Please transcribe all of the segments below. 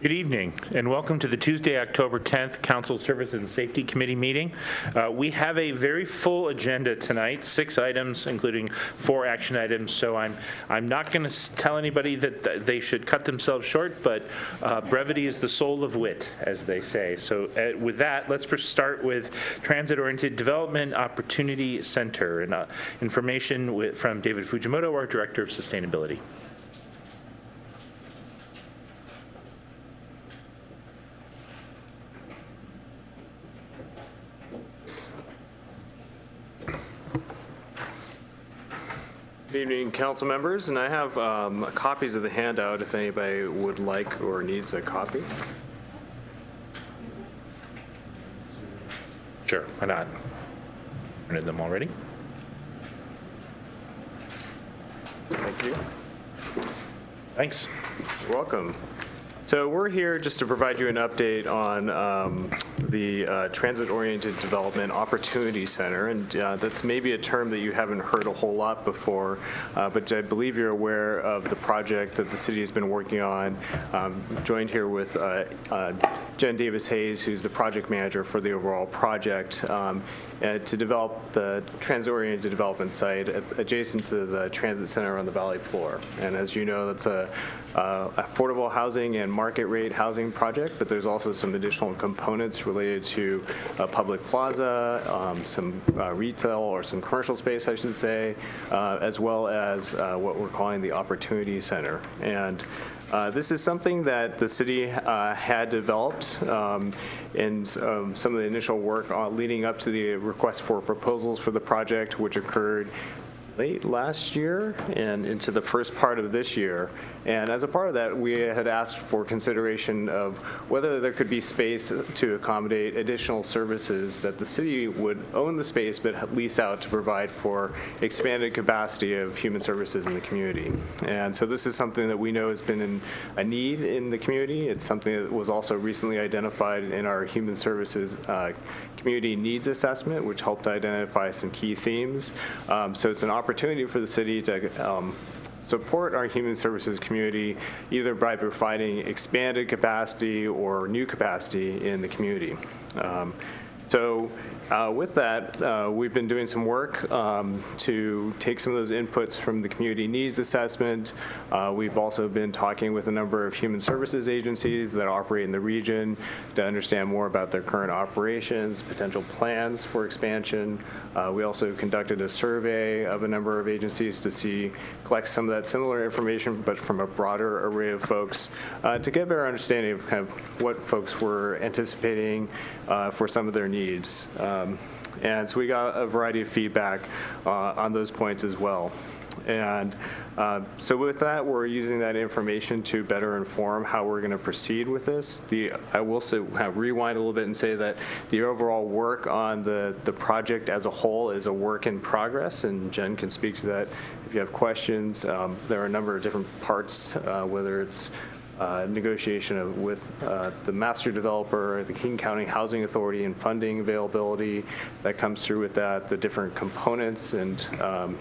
Good evening, and welcome to the Tuesday, October 10th Council Services and Safety Committee meeting. We have a very full agenda tonight, 6 items, including 4 action items. So I'm not going to tell anybody that they should cut themselves short, but brevity is the soul of wit, as they say. So with that, let's start with Transit-Oriented Development Opportunity Center, and information from David Fujimoto, our Director of Sustainability. Good evening, council members, and I have copies of the handout if anybody would like or needs a copy. Sure, why not? Printed them already. Thank you. Thanks. You're welcome. So we're here just to provide you an update on the Transit-Oriented Development Opportunity Center, and that's maybe a term that you haven't heard a whole lot before, but I believe you're aware of the project that the city has been working on. Joined here with Jen Davis-Hayes, who's the project manager for the overall project, to develop the transit-oriented development site adjacent to the transit center on the valley floor. And as you know, that's a affordable housing and market rate housing project, but there's also some additional components related to a public plaza, some retail or some commercial space, I should say, as well as what we're calling the Opportunity Center. And this is something that the city had developed in some of the initial work leading up to the request for proposals for the project, which occurred late last year and into the first part of this year. And as a part of that, we had asked for consideration of whether there could be space to accommodate additional services that the city would own the space but lease out to provide for expanded capacity of human services in the community. And so this is something that we know has been a need in the community. It's something that was also recently identified in our human services community needs assessment, which helped identify some key themes. So it's an opportunity for the city to support our human services community either by providing expanded capacity or new capacity in the community. With that, we've been doing some work to take some of those inputs from the community needs assessment. We've also been talking with a number of human services agencies that operate in the region to understand more about their current operations, potential plans for expansion. We also conducted a survey of a number of agencies to collect some of that similar information, but from a broader array of folks to get a better understanding of kind of what folks were anticipating for some of their needs. And so we got a variety of feedback on those points as well. And so with that, we're using that information to better inform how we're going to proceed with this. I will kind of rewind a little bit and say that the overall work on the project as a whole is a work in progress, and Jen can speak to that if you have questions. There are a number of different parts, whether it's negotiation with the master developer, the King County Housing Authority, and funding availability that comes through with that. The different components and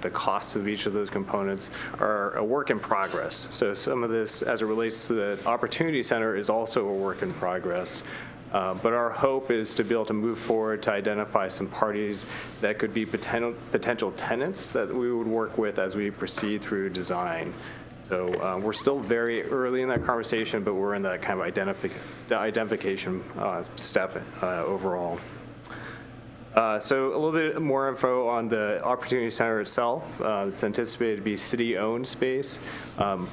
the costs of each of those components are a work in progress. So some of this, as it relates to the Opportunity Center, is also a work in progress. But our hope is to be able to move forward to identify some parties that could be potential tenants that we would work with as we proceed through design. So we're still very early in that conversation, but we're in that kind of identification step overall. So a little bit more info on the Opportunity Center itself. It's anticipated to be city-owned space.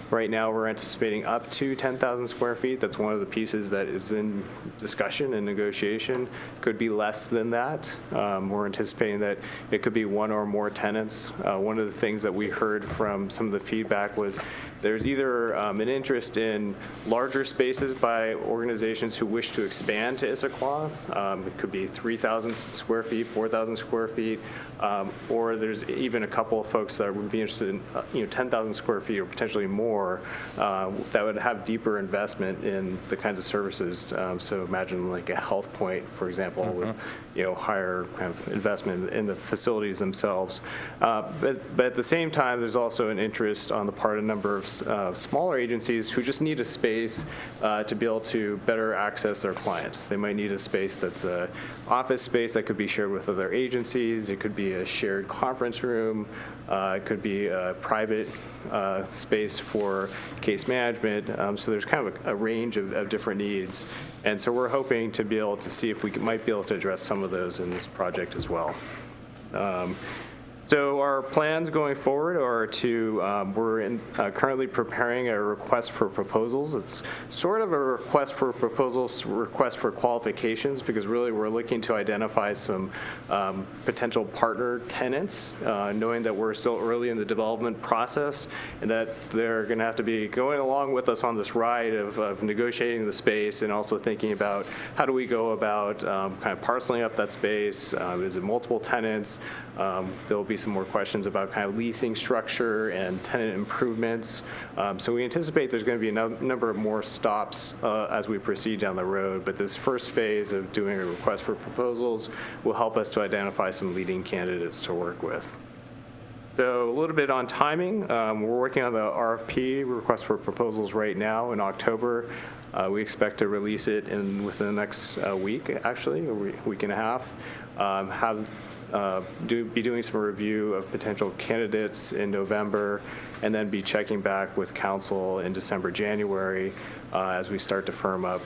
Right now we're anticipating up to 10,000 square feet. That's one of the pieces that is in discussion and negotiation. Could be less than that. We're anticipating that it could be one or more tenants. One of the things that we heard from some of the feedback was there's either an interest in larger spaces by organizations who wish to expand to Issaquah. It could be 3,000 square feet feet, 4,000 square feet, or there's even a couple of folks that would be interested in 10,000 square feet or potentially more that would have deeper investment in the kinds of services. So imagine like a health point, for example, with higher kind of investment in the facilities themselves. But at the same time, there's also an interest on the part of a number of smaller agencies who just need a space to be able to better access their clients. They might need a space that's an office space that could be shared with other agencies. It could be a shared conference room. It could be a private space for case management. So there's kind of a range of different needs. And so we're hoping to be able to see if we might be able to address some of those in this project as well. So our plans going forward are to, we're currently preparing a request for proposals. It's sort of a request for proposals, request for qualifications, because really we're looking to identify some potential partner tenants, knowing that we're still early in the development process and that they're going to have to be going along with us on this ride of negotiating the space and also thinking about how do we go about kind of parceling up that space. Is it multiple tenants? There'll be some more questions about kind of leasing structure and tenant improvements. So we anticipate there's going to be a number of more stops as we proceed down the road, but this first phase of doing a request for proposals will help us to identify some leading candidates to work with. So a little bit on timing. We're working on the RFP, request for proposals, right now in October. We expect to release it within the next week, actually, a week and a half. Be doing some review of potential candidates in November, and then be checking back with council in December, January, as we start to firm up.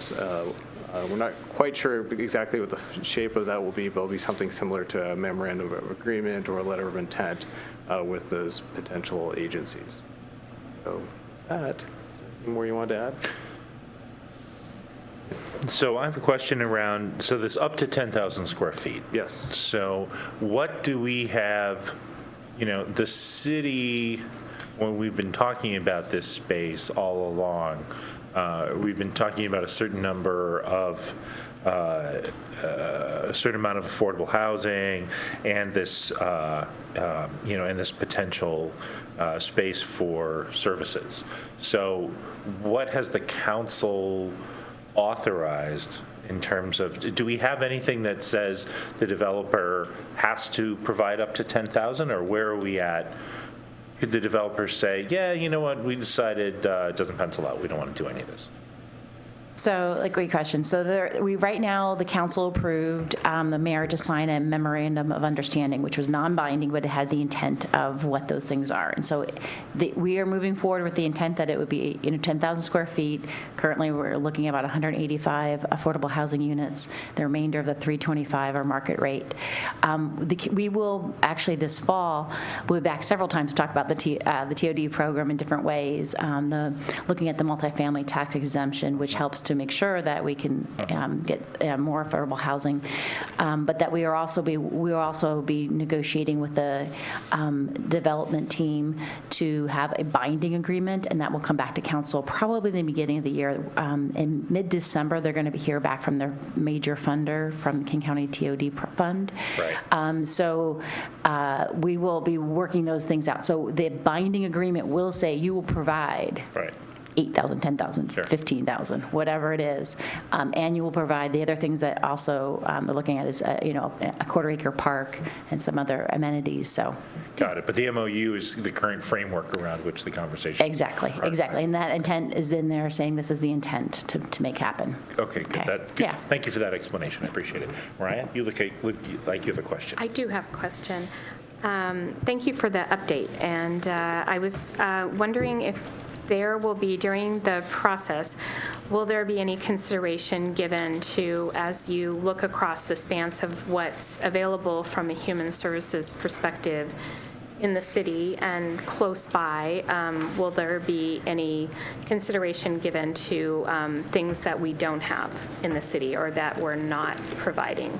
We're not quite sure exactly what the shape of that will be, but it'll be something similar to a memorandum of agreement or a letter of intent with those potential agencies. So that, is there anything more you want to add? So I have a question around, so this up to 10,000 square feet. Yes. So what do we have, the city, when we've been talking about this space all along, we've been talking about a certain number of, a certain amount of affordable housing and this, and this potential space for services. So what has the council authorized in terms of, do we have anything that says the developer has to provide up to 10,000, or where are we at? Could the developer say, yeah, you know what, we decided it doesn't pencil out, we don't want to do any of this? So, great question. So right now, the council approved the mayor to sign a memorandum of understanding, which was non-binding, but it had the intent of what those things are. And so we are moving forward with the intent that it would be 10,000 square feet. Currently, we're looking at about 185 affordable housing units. The remainder of the 325 are market rate. We will actually this fall, we'll be back several times to talk about the TOD program in different ways. Looking at the multifamily tax exemption, which helps to make sure that we can get more affordable housing, but that we will also be negotiating with the development team to have a binding agreement, and that will come back to council probably in the beginning of the year. In mid-December, they're going to hear back from their major funder, from the King County TOD fund. Right. So we will be working those things out. So the binding agreement will say you will provide. Right. 8,000, 10,000, Sure. 15,000, whatever it is. And you will provide the other things that also they're looking at is, a quarter-acre park and some other amenities. So. Got it. But the MOU is the current framework around which the conversation. Exactly. And that intent is in there, saying this is the intent to make happen. Okay, good. Okay. Good. Yeah. Thank you for that explanation. I appreciate it. Mariah, you look like you have a question. I do have a question. Thank you for the update. And I was wondering if there will be, during the process, will there be any consideration given to, as you look across the span of what's available from a human services perspective in the city and close by, will there be any consideration given to things that we don't have in the city or that we're not providing?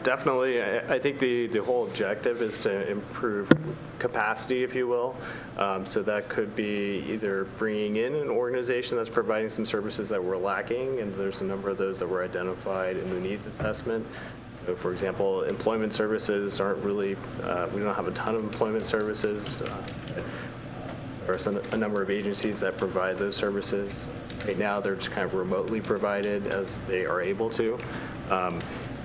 Definitely. I think the whole objective is to improve capacity, if you will. So that could be either bringing in an organization that's providing some services that we're lacking, and there's a number of those that were identified in the needs assessment. So for example, employment services aren't really, we don't have a ton of employment services. There are a number of agencies that provide those services. Right now, they're just kind of remotely provided as they are able to.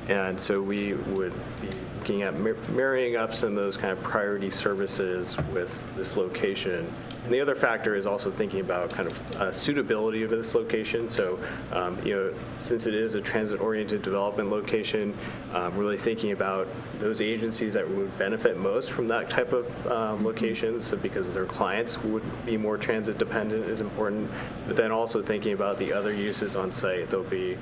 And so we would be looking at marrying up some of those kind of priority services with this location. And the other factor is also thinking about kind of suitability of this location. So, since it is a transit-oriented development location, really thinking about those agencies that would benefit most from that type of location. So because their clients would be more transit dependent is important. But then also thinking about the other uses on site. There'll be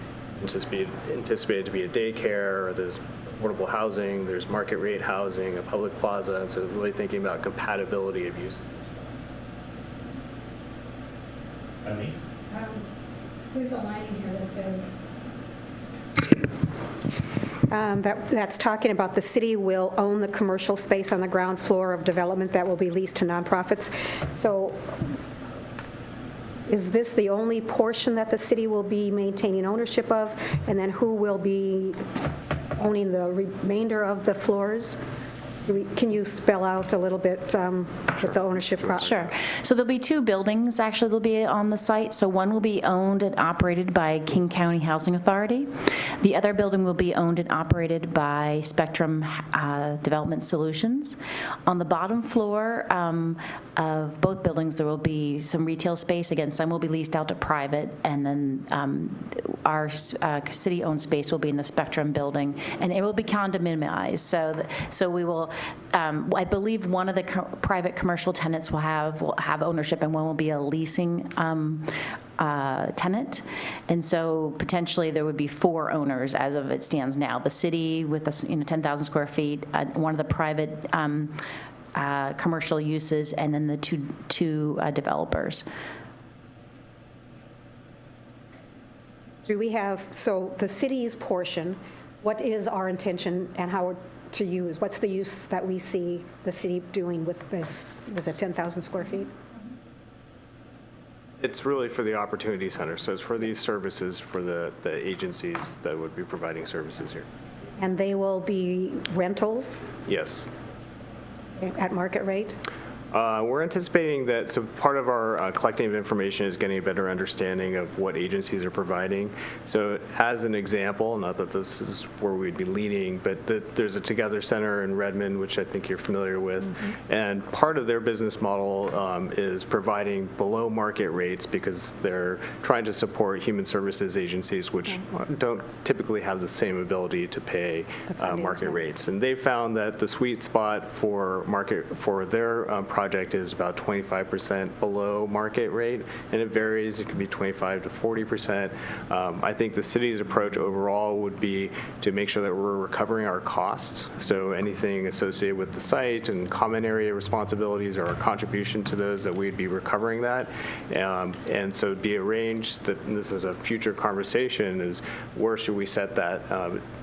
anticipated to be a daycare, or there's affordable housing, there's market rate housing, a public plaza, and so really thinking about compatibility of use. There's a line in here that says, that's talking about the city will own the commercial space on the ground floor of development that will be leased to nonprofits. So is this the only portion that the city will be maintaining ownership of? And then who will be owning the remainder of the floors? Can you spell out a little bit what the ownership process? Sure. So there'll be two buildings, actually, that'll be on the site. So one will be owned and operated by King County Housing Authority. The other building will be owned and operated by Spectrum Development Solutions. On the bottom floor of both buildings, there will be some retail space. Again, some will be leased out to private, and then our city-owned space will be in the Spectrum building, and it will be condominiumized. So we will, I believe one of the private commercial tenants will have ownership, and one will be a leasing tenant. And so potentially there would be 4 owners as of it stands now. The city with 10,000 square feet, one of the private commercial uses, and then the two developers. Do we have, so the city's portion, what is our intention and how to use? What's the use that we see the city doing with this, was it 10,000 square feet? It's really for the Opportunity Center, so it's for these services for the agencies that would be providing services here. And they will be rentals Yes. at market rate? We're anticipating that, so part of our collecting of information is getting a better understanding of what agencies are providing. So as an example, not that this is where we'd be leading, but there's a Together Center in Redmond, which I think you're familiar with. Mm-hmm. And part of their business model is providing below market rates because they're trying to support human services agencies, which don't typically have the same ability to pay market rates. And they found that the sweet spot for their project is about 25% below market rate, and it varies. It can be 25 to 40%. I think the city's approach overall would be to make sure that we're recovering our costs. So anything associated with the site and common area responsibilities or our contribution to those, that we'd be recovering that. And so it'd be arranged that, and this is a future conversation, is where should we set that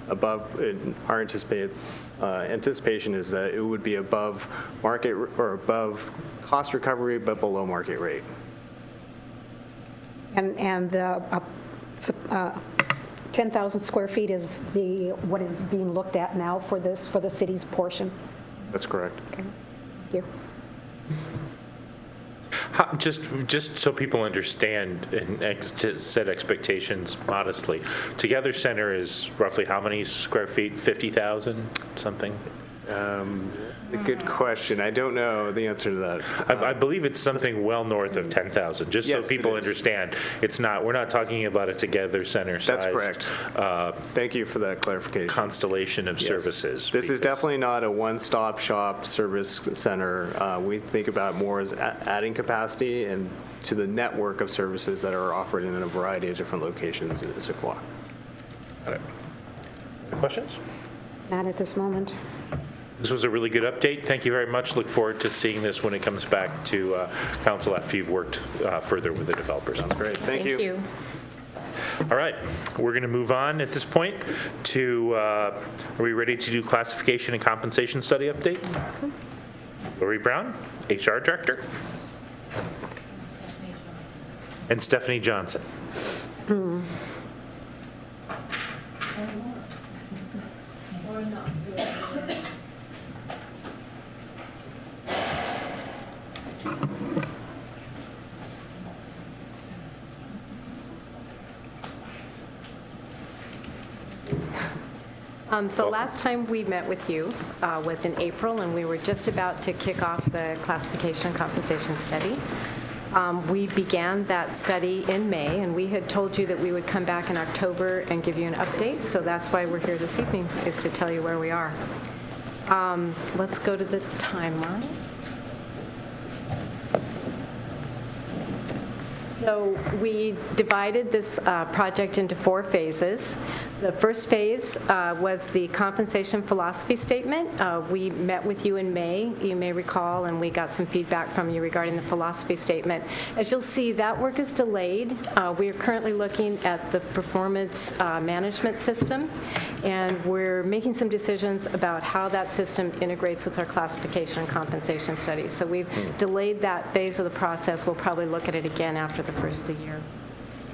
above. Our anticipation is that it would be above market or above cost recovery, but below market rate. And the 10,000 square feet is what is being looked at now for the city's portion? That's correct. Okay. Thank you. Just so people understand and to set expectations modestly, Together Center is roughly how many square feet? 50,000 something? A good question. I don't know the answer to that. I believe it's something well north of 10,000. Just Yes, so people it is. understand, we're not talking about a Together Center That's sized correct. Thank you for that clarification. constellation of Yes. services. This is because- definitely not a one-stop shop service center. We think about more as adding capacity and to the network of services that are offered in a variety of different locations in Issaquah. Got it. Other questions? Not at this moment. This was a really good update. Thank you very much. Look forward to seeing this when it comes back to council after you've worked further with the developers. Sounds great. Thank you. All right, we're going to move on at this point to, are we ready to do classification and compensation study update? Lori Brown, HR Director. And Stephanie Johnson. So last time we met with you was in April, and we were just about to kick off the classification and compensation study. We began that study in May, and we had told you that we would come back in October and give you an update, so that's why we're here this evening, is to tell you where we are. Let's go to the timeline. So we divided this project into 4 phases. The first phase was the compensation philosophy statement. We met with you in May, you may recall, and we got some feedback from you regarding the philosophy statement. As you'll see, that work is delayed. We are currently looking at the performance management system, and we're making some decisions about how that system integrates with our classification and compensation studies. So we've delayed that phase of the process. We'll probably look at it again after the first of the year.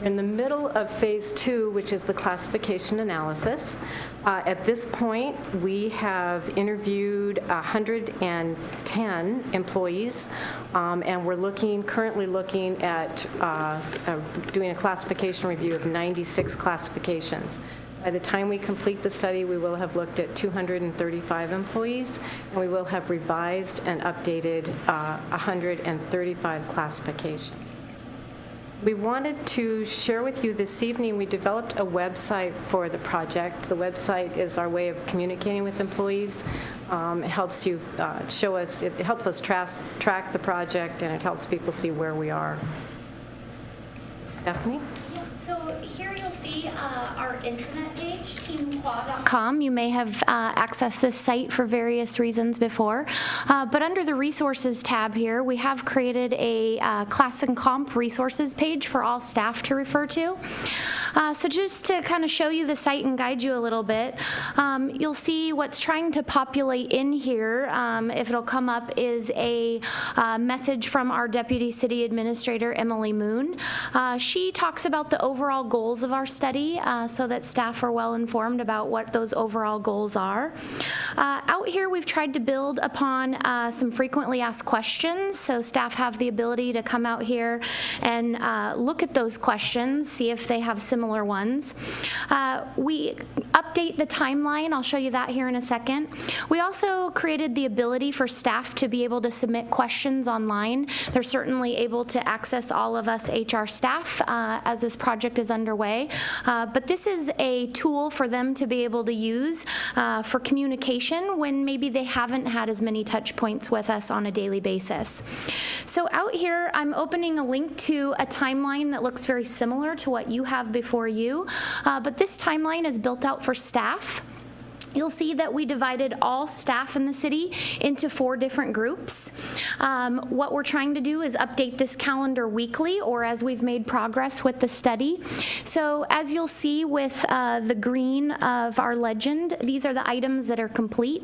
In the middle of phase 2, which is the classification analysis, at this point, we have interviewed 110 employees, and we're currently looking at doing a classification review of 96 classifications. By the time we complete the study, we will have looked at 235 employees, and we will have revised and updated 135 classifications. We wanted to share with you this evening, we developed a website for the project. The website is our way of communicating with employees. It helps you it helps us track the project, and it helps people see where we are. Stephanie? So here you'll see our intranet page, teamquad.com. You may have accessed this site for various reasons before, but under the resources tab here, we have created a class and comp resources page for all staff to refer to. So just to kind of show you the site and guide you a little bit, you'll see what's trying to populate in here, if it'll come up, is a message from our Deputy City Administrator, Emily Moon. She talks about the overall goals of our study so that staff are well informed about what those overall goals are. Out here, we've tried to build upon some frequently asked questions, so staff have the ability to come out here and look at those questions, see if they have similar ones. We update the timeline. I'll show you that here in a second. We also created the ability for staff to be able to submit questions online. They're certainly able to access all of us HR staff as this project is underway, but this is a tool for them to be able to use for communication when maybe they haven't had as many touch points with us on a daily basis. So out here, I'm opening a link to a timeline that looks very similar to what you have before you, but this timeline is built out for staff. You'll see that we divided all staff in the city into 4 different groups. What we're trying to do is update this calendar weekly or as we've made progress with the study. So as you'll see with the green of our legend, these are the items that are complete.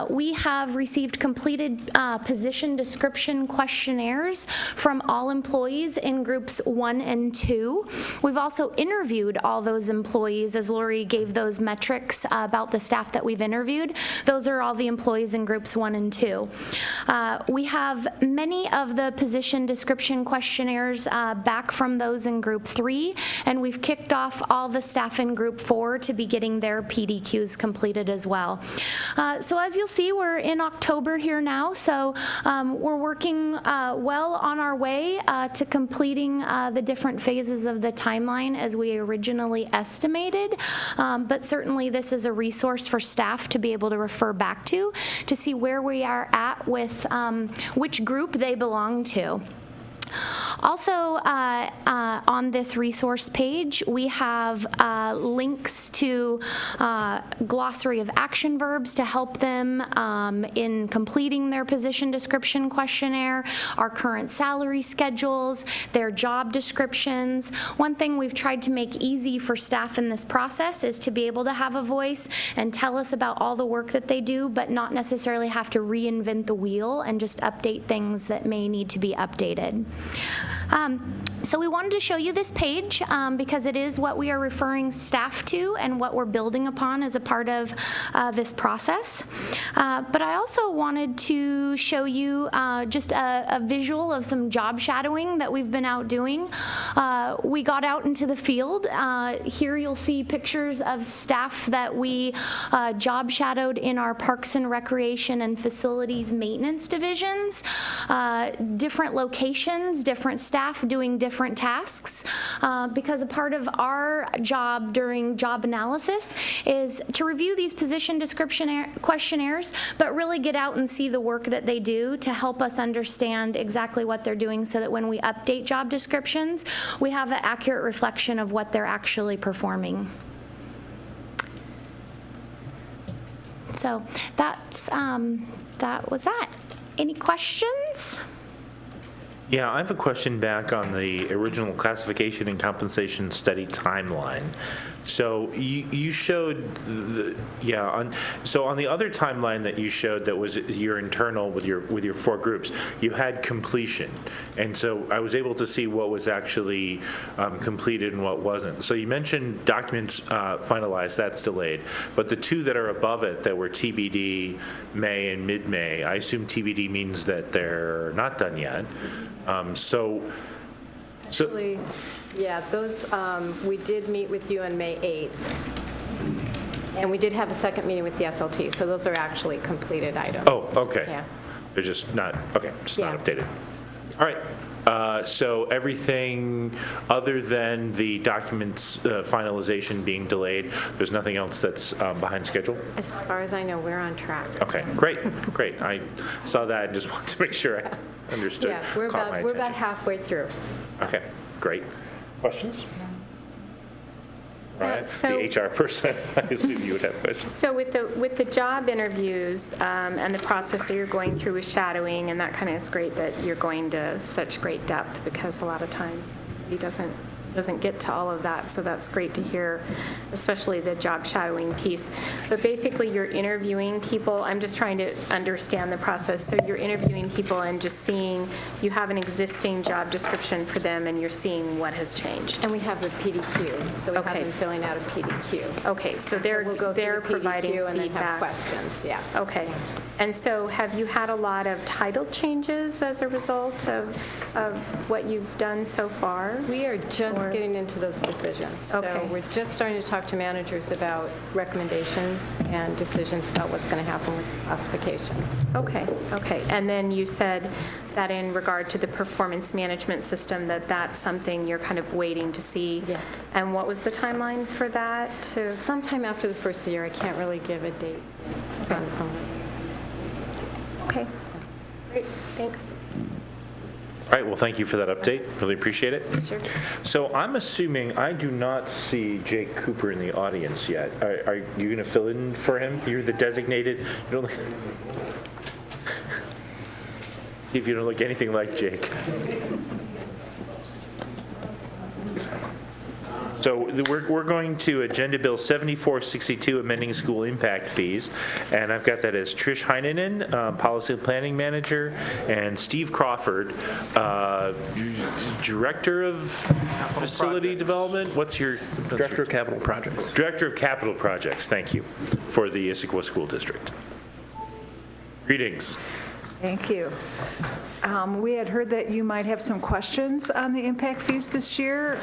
We have received completed position description questionnaires from all employees in groups 1 and 2. We've also interviewed all those employees, as Lori gave those metrics about the staff that we've interviewed. Those are all the employees in groups 1 and 2. We have many of the position description questionnaires back from those in group 3, and we've kicked off all the staff in group 4 to be getting their PDQs completed as well. So as you'll see, we're in October here now, so we're working well on our way to completing the different phases of the timeline as we originally estimated, but certainly this is a resource for staff to be able to refer back to see where we are at with which group they belong to. Also, on this resource page, we have links to glossary of action verbs to help them in completing their position description questionnaire, our current salary schedules, their job descriptions. One thing we've tried to make easy for staff in this process is to be able to have a voice and tell us about all the work that they do, but not necessarily have to reinvent the wheel and just update things that may need to be updated. So we wanted to show you this page because it is what we are referring staff to and what we're building upon as a part of this process. But I also wanted to show you just a visual of some job shadowing that we've been out doing. We got out into the field. Here you'll see pictures of staff that we job shadowed in our Parks and Recreation and Facilities Maintenance divisions. Different locations, different staff doing different tasks, because a part of our job during job analysis is to review these position description questionnaires, but really get out and see the work that they do to help us understand exactly what they're doing so that when we update job descriptions, we have an accurate reflection of what they're actually performing. So that's, that was that. Any questions? Yeah, I have a question back on the original classification and compensation study timeline. So you showed, so on the other timeline that you showed that was your internal with your 4 groups, you had completion. And so I was able to see what was actually completed and what wasn't. So you mentioned documents finalized, that's delayed. But the 2 that are above it that were TBD, May and mid-May, I assume TBD means that they're not done yet. Actually, yeah, those, we did meet with you on May 8th, and we did have a second meeting with the SLT, so those are actually completed items. Oh, okay. Yeah. They're just not, okay, just not Yeah. updated. All right. So everything other than the documents finalization being delayed, there's nothing else that's behind schedule? As far as I know, we're on track. Okay, great. I saw that and just wanted to make sure I understood. Yeah, we're caught my about attention. halfway through. Okay, great. Questions? All right, so- the HR person, I assume you would have questions. So with the job interviews and the process that you're going through with shadowing, and that kind of is great that you're going to such great depth, because a lot of times he doesn't get to all of that, so that's great to hear, especially the job shadowing piece. But basically, you're interviewing people. I'm just trying to understand the process. So you're interviewing people and just seeing, you have an existing job description for them, and you're seeing what has changed. And we have the PDQ, so we have Okay. them filling out a PDQ. Okay, so they're we'll go through they're the providing PDQ and then have feedback. questions, yeah. Okay. And so have you had a lot of title changes as a result of what you've done so far? We are just getting into those decisions. Okay. So we're just starting to talk to managers about recommendations and decisions about what's going to happen with classifications. Okay. And then you said that in regard to the performance management system, that's something you're kind of waiting to see. Yeah. And what was the timeline for that? Sometime after the first year, I can't really give a date. Okay. Great, thanks. All right, well, thank you for that update. Really appreciate it. Sure. So I'm assuming I do not see Jake Cooper in the audience yet. Are you going to fill in for him? You're the designated. You don't look, see if you don't look anything like Jake. So we're going to Agenda Bill 7462, amending school impact fees, and I've got that as Trish Heinonen, Policy Planning Manager, and Steve Crawford, Director of Facility Development. What's your Director of Capital Projects. Director of Capital Projects? Thank you, for the Issaquah School District. Greetings. Thank you. We had heard that you might have some questions on the impact fees this year.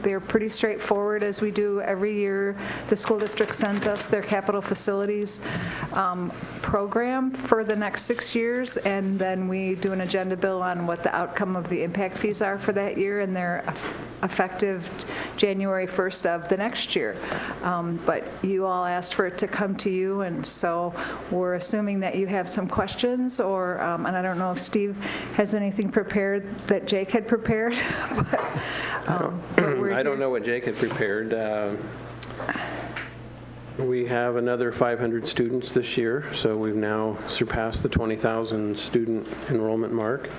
They're pretty straightforward, as we do every year. The school district sends us their capital facilities program for the next 6 years, and then we do an agenda bill on what the outcome of the impact fees are for that year, and they're effective January 1st of the next year. But you all asked for it to come to you, and so we're assuming that you have some questions, or and I don't know if Steve has anything prepared that Jake had prepared. I don't know what Jake had prepared. We have another 500 students this year, so we've now surpassed the 20,000 student enrollment mark.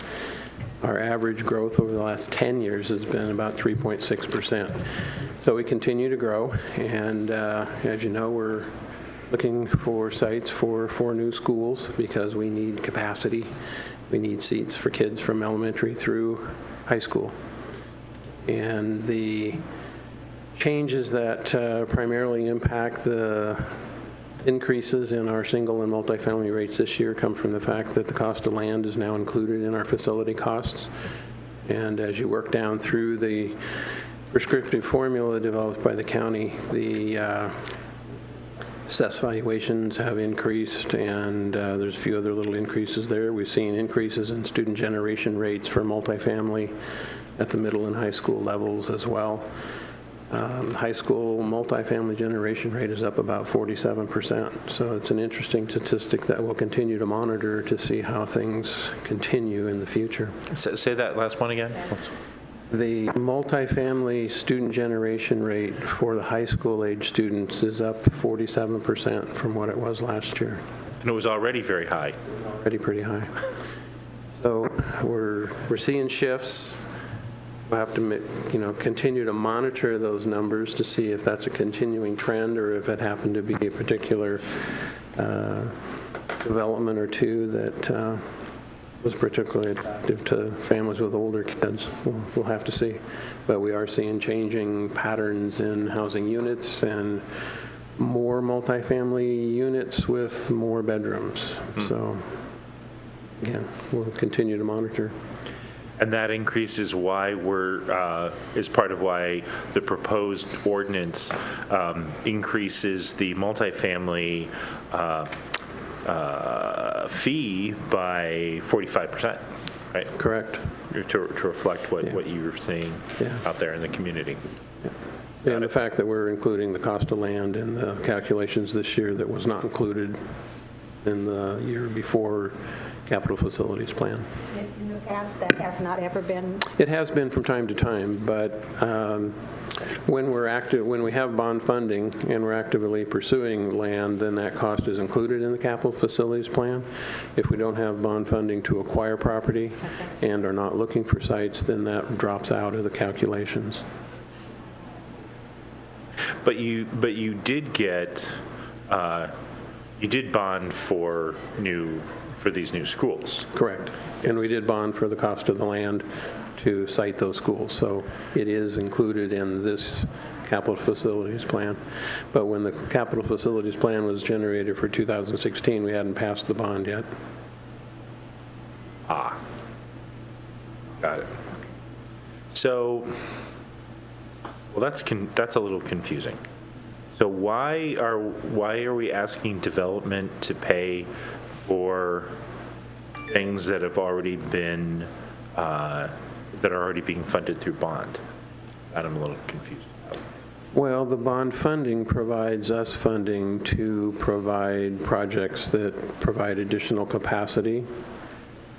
Our average growth over the last 10 years has been about 3.6%. So we continue to grow, and as you know, we're looking for sites for 4 new schools because we need capacity. We need seats for kids from elementary through high school. And the changes that primarily impact the increases in our single and multifamily rates this year come from the fact that the cost of land is now included in our facility costs. And as you work down through the prescriptive formula developed by the county, the assessed valuations have increased, and there's a few other little increases there. We've seen increases in student generation rates for multifamily at the middle and high school levels as well. High school multifamily generation rate is up about 47%. So it's an interesting statistic that we'll continue to monitor to see how things continue in the future. Say that last one again. The multifamily student generation rate for the high school age students is up 47% from what it was last year. And it was already very high. Already pretty high. So we're seeing shifts. We'll have to, continue to monitor those numbers to see if that's a continuing trend or if it happened to be a particular development or two that was particularly attractive to families with older kids. We'll have to see. But we are seeing changing patterns in housing units and more multifamily units with more bedrooms. So, again, we'll continue to monitor. And that increase is why is part of why the proposed ordinance increases the multifamily fee by 45%, right? Correct. To reflect what you're seeing out there in the community. Yeah. And the fact that we're including the cost of land in the calculations this year that was not included in the year before capital facilities plan. In the past, that has not ever been? It has been from time to time, but when we have bond funding and we're actively pursuing land, then that cost is included in the capital facilities plan. If we don't have bond funding to acquire property and are not looking for sites, then that drops out of the calculations. But you did get you did bond for these new schools. Correct. And we did bond for the cost of the land to site those schools. So it is included in this capital facilities plan. But when the capital facilities plan was generated for 2016, we hadn't passed the bond yet. Got it. So, well, that's a little confusing. So why are we asking development to pay for things that have already been that are already being funded through bond? And I'm a little confused. Well, the bond funding provides us funding to provide projects that provide additional capacity.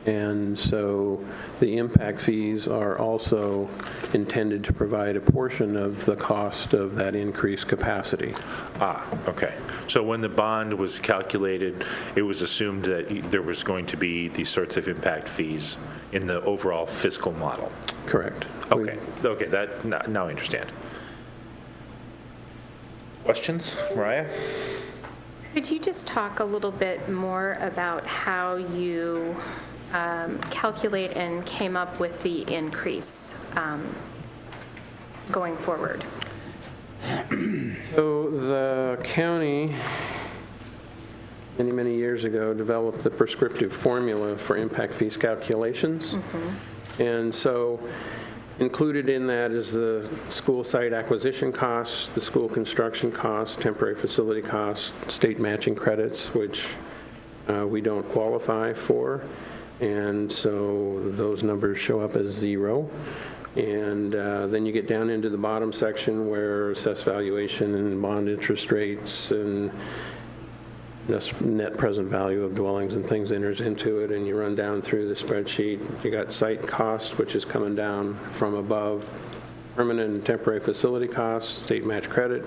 And so the impact fees are also intended to provide a portion of the cost of that increased capacity. Okay. So when the bond was calculated, it was assumed that there was going to be these sorts of impact fees in the overall fiscal model. Correct. Okay. Okay. That now I understand. Questions, Mariah? Could you just talk a little bit more about how you calculate and came up with the increase going forward? So the county, many years ago, developed the prescriptive formula for impact fees calculations. And so included in that is the school site acquisition costs, the school construction costs, temporary facility costs, state matching credits, which we don't qualify for. And so those numbers show up as 0. And then you get down into the bottom section where assessed valuation and bond interest rates and net present value of dwellings and things enters into it, and you run down through the spreadsheet. You got site cost, which is coming down from above, permanent and temporary facility costs, state match credit,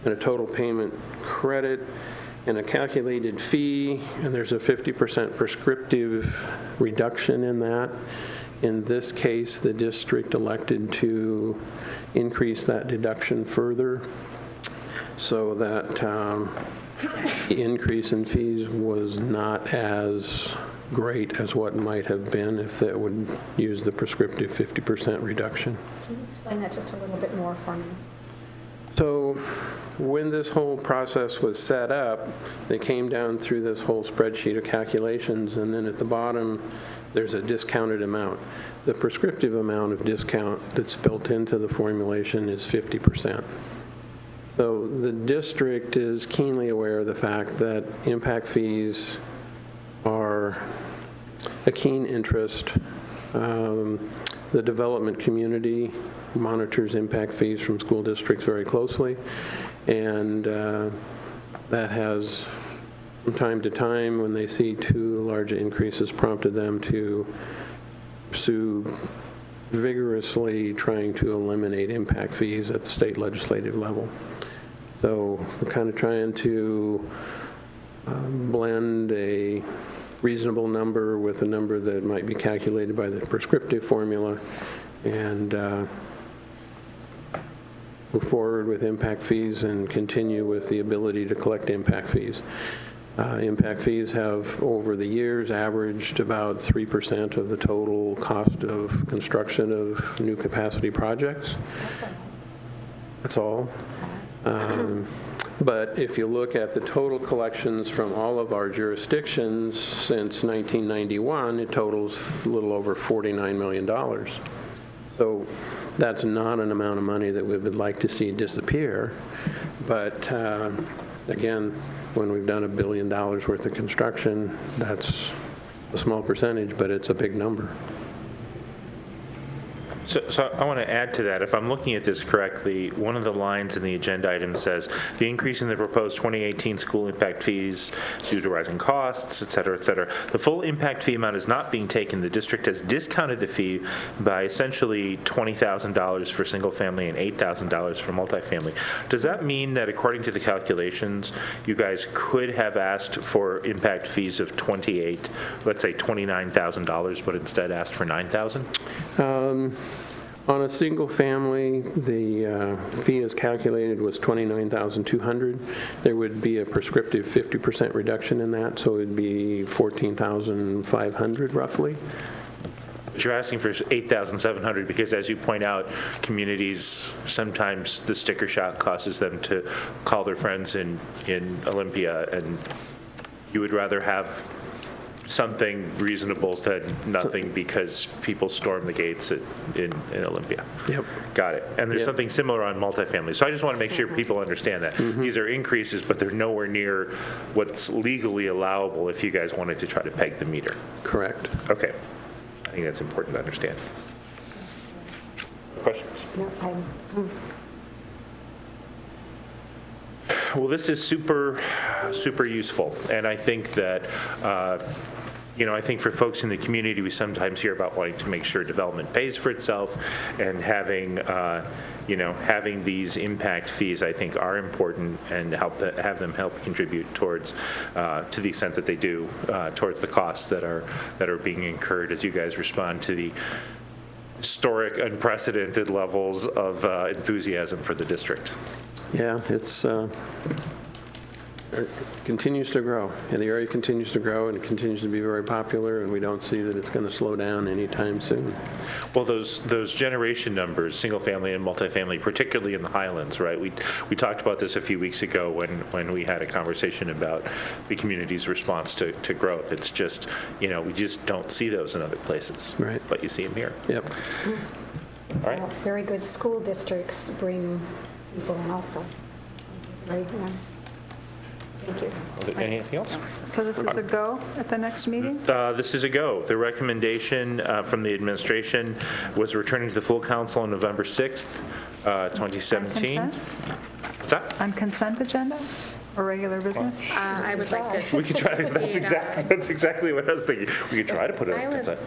and a total payment credit, and a calculated fee, and there's a 50% prescriptive reduction in that. In this case, the district elected to increase that deduction further so that the increase in fees was not as great as what might have been if that would use the prescriptive 50% reduction. Can you explain that just a little bit more for me? So when this whole process was set up, they came down through this whole spreadsheet of calculations, and then at the bottom, there's a discounted amount. The prescriptive amount of discount that's built into the formulation is 50%. So the district is keenly aware of the fact that impact fees are a keen interest. The development community monitors impact fees from school districts very closely, and that has, from time to time, when they see too large increases, prompted them to pursue vigorously trying to eliminate impact fees at the state legislative level. So we're kind of trying to blend a reasonable number with a number that might be calculated by the prescriptive formula, and move forward with impact fees and continue with the ability to collect impact fees. Impact fees have, over the years, averaged about 3% of the total cost of construction of new capacity projects. That's all. But if you look at the total collections from all of our jurisdictions since 1991, it totals a little over $49 million. So that's not an amount of money that we would like to see disappear. But again, when we've done $1 billion worth of construction, that's a small percentage, but it's a big number. So I want to add to that. If I'm looking at this correctly, one of the lines in the agenda item says, the increase in the proposed 2018 school impact fees due to rising costs, et cetera, et cetera. The full impact fee amount is not being taken. The district has discounted the fee by essentially $20,000 for single family and $8,000 for multifamily. Does that mean that according to the calculations, you guys could have asked for impact fees of let's say $29,000, but instead asked for $9,000? On a single family, the fee as calculated was $29,200. There would be a prescriptive 50% reduction in that, so it would be $14,500 roughly. But you're asking for $8,700 because, as you point out, communities, sometimes the sticker shock causes them to call their friends in Olympia, and you would rather have something reasonable than nothing because people storm the gates in Olympia. Yep. Got it. And there's Yep. something similar on multifamily. So I just want to make sure people understand that. These are increases, but they're nowhere near what's legally allowable if you guys wanted to try to peg the meter. Correct. Okay. I think that's important to understand. Questions? No, Well, this is super, super useful, and I think that, I think for folks in the community, we sometimes hear about wanting to make sure development pays for itself, and having these impact fees, I think, are important, and have them help contribute towards, to the extent that they do, towards the costs that are being incurred as you guys respond to the historic, unprecedented levels of enthusiasm for the district. Yeah, it continues to grow, and the area continues to grow, and it continues to be very popular, and we don't see that it's going to slow down anytime soon. Well, those generation numbers, single family and multifamily, particularly in the Highlands, right? We talked about this a few weeks ago when we had a conversation about the community's response to growth. It's just, we just don't see those in other places. Right. But you see them here. Yep. All right. very good school districts bring people in also. Right, yeah. Thank you. Anything else? So this is a go at the next meeting? This is a go. The recommendation from the administration was returning to the full council on November 6th, 2017. On consent? What's that? On consent agenda or regular business? I would like to. We could try. That's exactly what I was thinking. We could try to put it I on would- consent.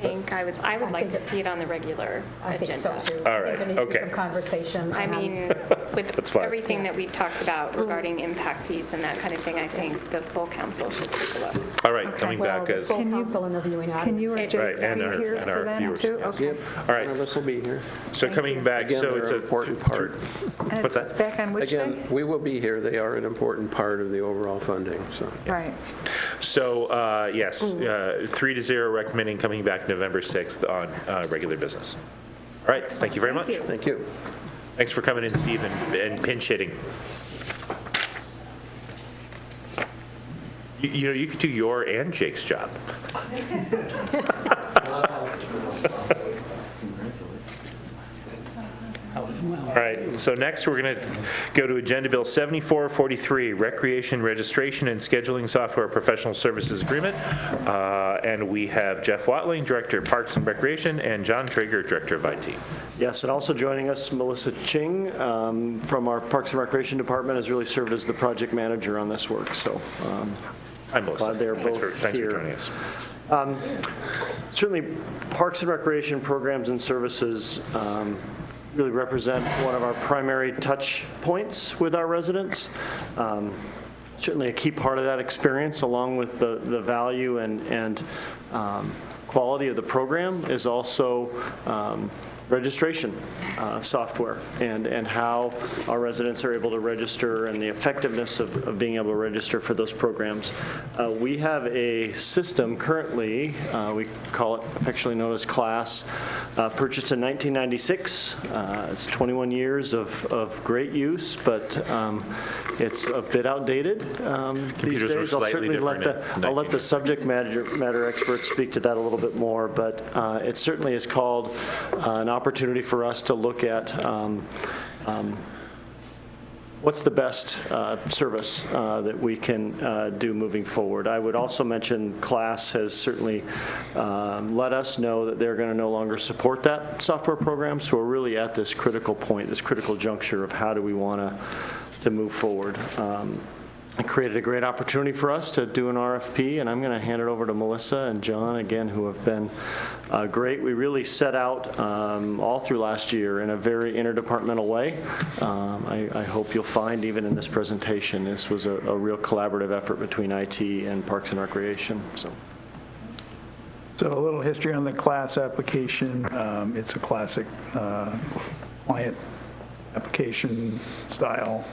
think I would like to see it on the regular I think so, agenda. too. All I right, think there needs to be okay. some conversation. I mean, with That's fine. everything that we've talked about regarding impact fees and that kind of thing, I think the full council should take a look. All right, coming Well, back the as, full all council and the viewing audience. Can you or It's- Jake Right, be and our- here and for our that viewers, too? yes. Okay. right, This will be here. so coming back, Again, so they're it's an a. important part. And What's that? Back on which day? Again, we will be here. They are an important part of the overall funding, so. Right. So, yes, 3-0 recommending coming back November 6th on regular business. All right, thank you very much. Thank you. Thanks for coming in, Steve, and pinch hitting. You know, you could do your and Jake's job. All right, so next we're going to go to Agenda Bill 7443, Recreation Registration and Scheduling Software Professional Services Agreement. And we have Jeff Watling, Director of Parks and Recreation, and John Traeger, Director of IT. Yes, and also joining us, Melissa Ching from our Parks and Recreation Department has really served as the project manager on this work, so Hi, Melissa. glad they're Thanks both for here. joining us. Certainly, Parks and Recreation programs and services really represent one of our primary touch points with our residents. Certainly a key part of that experience, along with the value and quality of the program, is also registration software and how our residents are able to register and the effectiveness of being able to register for those programs. We have a system currently, we call it affectionately known as CLASS, purchased in 1996. It's 21 years of great use, but it's a bit outdated these Computers were days. I'll slightly certainly let different in I'll let the subject matter experts speak to that a little bit more, but it certainly is called an opportunity for us to look at what's the best service that we can do moving forward. I would also mention CLASS has certainly let us know that they're going to no longer support that software program, so we're really at this critical point, this critical juncture of how do we want to move forward. It created a great opportunity for us to do an RFP, and I'm going to hand it over to Melissa and John, again, who have been great. We really set out all through last year in a very interdepartmental way. I hope you'll find, even in this presentation, this was a real collaborative effort between IT and Parks and Recreation. So a little history on the CLASS application. It's a classic client application style.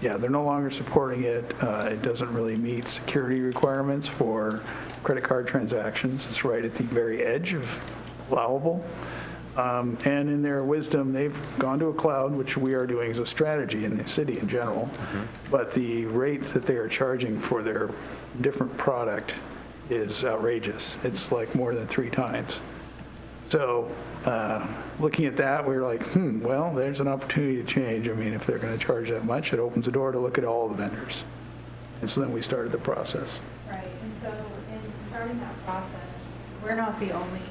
Yeah, they're no longer supporting it. It doesn't really meet security requirements for credit card transactions. It's right at the very edge of allowable. And in their wisdom, they've gone to a cloud, which we are doing as a strategy in the city in general. But the rate that they are charging for their different product is outrageous. It's like more than 3 times. So looking at that, we were like, well, there's an opportunity to change. I mean, if they're going to charge that much, it opens the door to look at all the vendors. And so then we started the process. Right, and so in starting that process, we're not the only,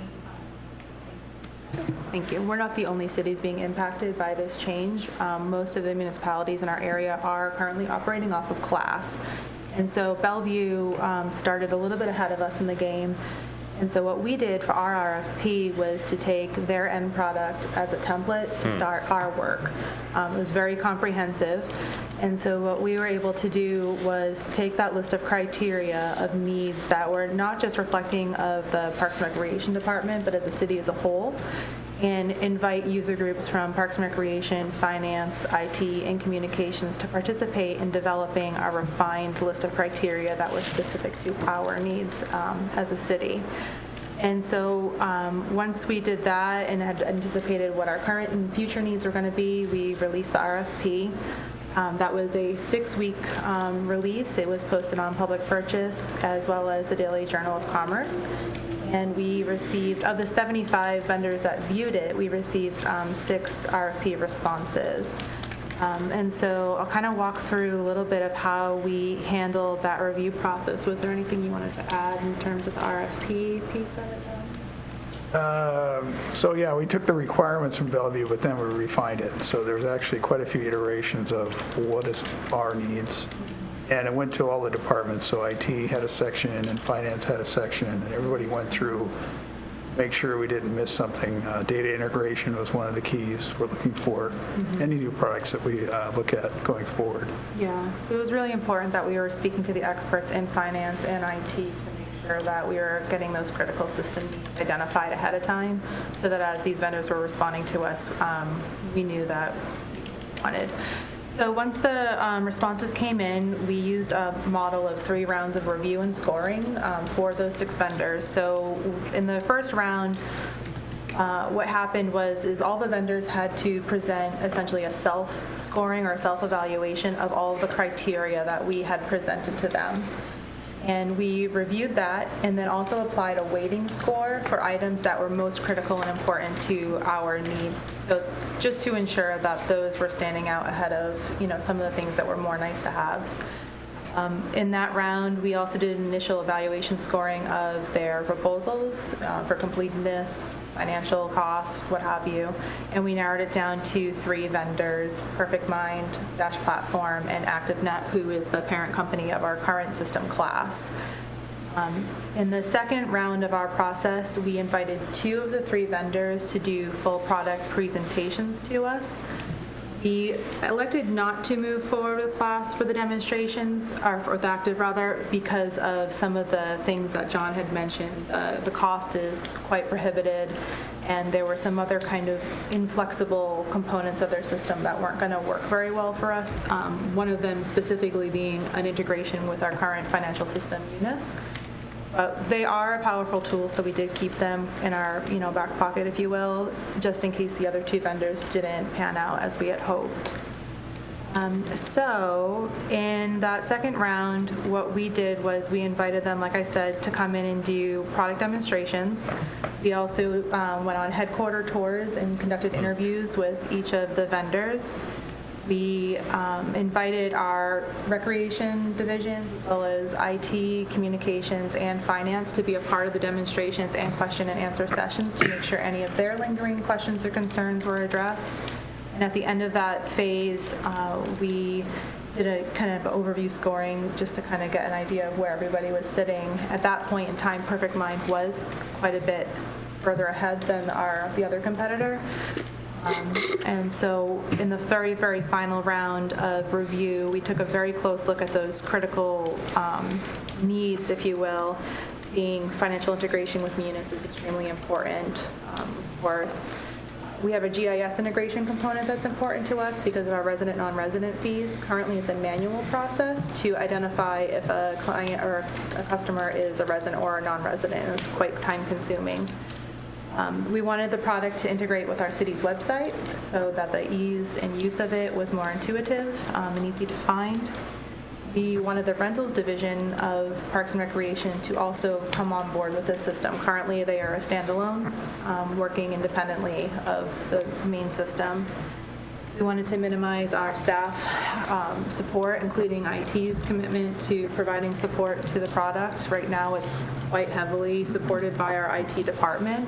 thank you, we're not the only cities being impacted by this change. Most of the municipalities in our area are currently operating off of CLASS. And so Bellevue started a little bit ahead of us in the game. And so what we did for our RFP was to take their end product as a template to start our work. It was very comprehensive. And so what we were able to do was take that list of criteria of needs that were not just reflecting of the Parks and Recreation Department, but as a city as a whole, and invite user groups from Parks and Recreation, Finance, IT, and Communications to participate in developing a refined list of criteria that were specific to our needs as a city. And so once we did that and had anticipated what our current and future needs were going to be, we released the RFP. That was a 6-week release. It was posted on public purchase as well as the Daily Journal of Commerce. And we received, of the 75 vendors that viewed it, we received 6 RFP responses. And so I'll kind of walk through a little bit of how we handled that review process. Was there anything you wanted to add in terms of the RFP piece of it? So yeah, we took the requirements from Bellevue, but then we refined it. So there's actually quite a few iterations of what is our needs. And it went to all the departments. So IT had a section and Finance had a section, and everybody went through make sure we didn't miss something. Data integration was one of the keys we're looking for, any new products that we look at going forward. Yeah, so it was really important that we were speaking to the experts in finance and IT to make sure that we were getting those critical system needs identified ahead of time, so that as these vendors were responding to us, we knew that we wanted. So once the responses came in, we used a model of 3 rounds of review and scoring for those 6 vendors. So in the first round, what happened is all the vendors had to present essentially a self-scoring or self-evaluation of all of the criteria that we had presented to them. And we reviewed that and then also applied a weighting score for items that were most critical and important to our needs. So just to ensure that those were standing out ahead of, some of the things that were more nice to haves. In that round, we also did an initial evaluation scoring of their proposals for completeness, financial cost, what have you, and we narrowed it down to 3 vendors: Perfect Mind, Dash Platform, and ActiveNet, who is the parent company of our current system class. In the second round of our process, we invited 2 of the 3 vendors to do full product presentations to us. We elected not to move forward with class for the demonstrations, or with active rather, because of some of the things that John had mentioned. The cost is quite prohibited, and there were some other kind of inflexible components of their system that weren't going to work very well for us. One of them specifically being an integration with our current financial system, Unis. They are a powerful tool, so we did keep them in our back pocket, if you will, just in case the other 2 vendors didn't pan out as we had hoped. So in that second round, what we did was we invited them, like I said, to come in and do product demonstrations. We also went on headquarter tours and conducted interviews with each of the vendors. We invited our recreation divisions, as well as IT, communications, and finance to be a part of the demonstrations and question and answer sessions to make sure any of their lingering questions or concerns were addressed. And at the end of that phase, we did a kind of overview scoring just to kind of get an idea of where everybody was sitting. At that point in time, Perfect Mind was quite a bit further ahead than the other competitor. And so in the very, very final round of review, we took a very close look at those critical needs, if you will, being financial integration with Munis is extremely important, of course. We have a GIS integration component that's important to us because of our resident non-resident fees. Currently, it's a manual process to identify if a client or a customer is a resident or a non-resident, and it's quite time-consuming. We wanted the product to integrate with our city's website so that the ease and use of it was more intuitive and easy to find. We wanted the rentals division of Parks and Recreation to also come on board with this system. Currently, they are a standalone, working independently of the main system. We wanted to minimize our staff support, including IT's commitment to providing support to the product. Right now, it's quite heavily supported by our IT department.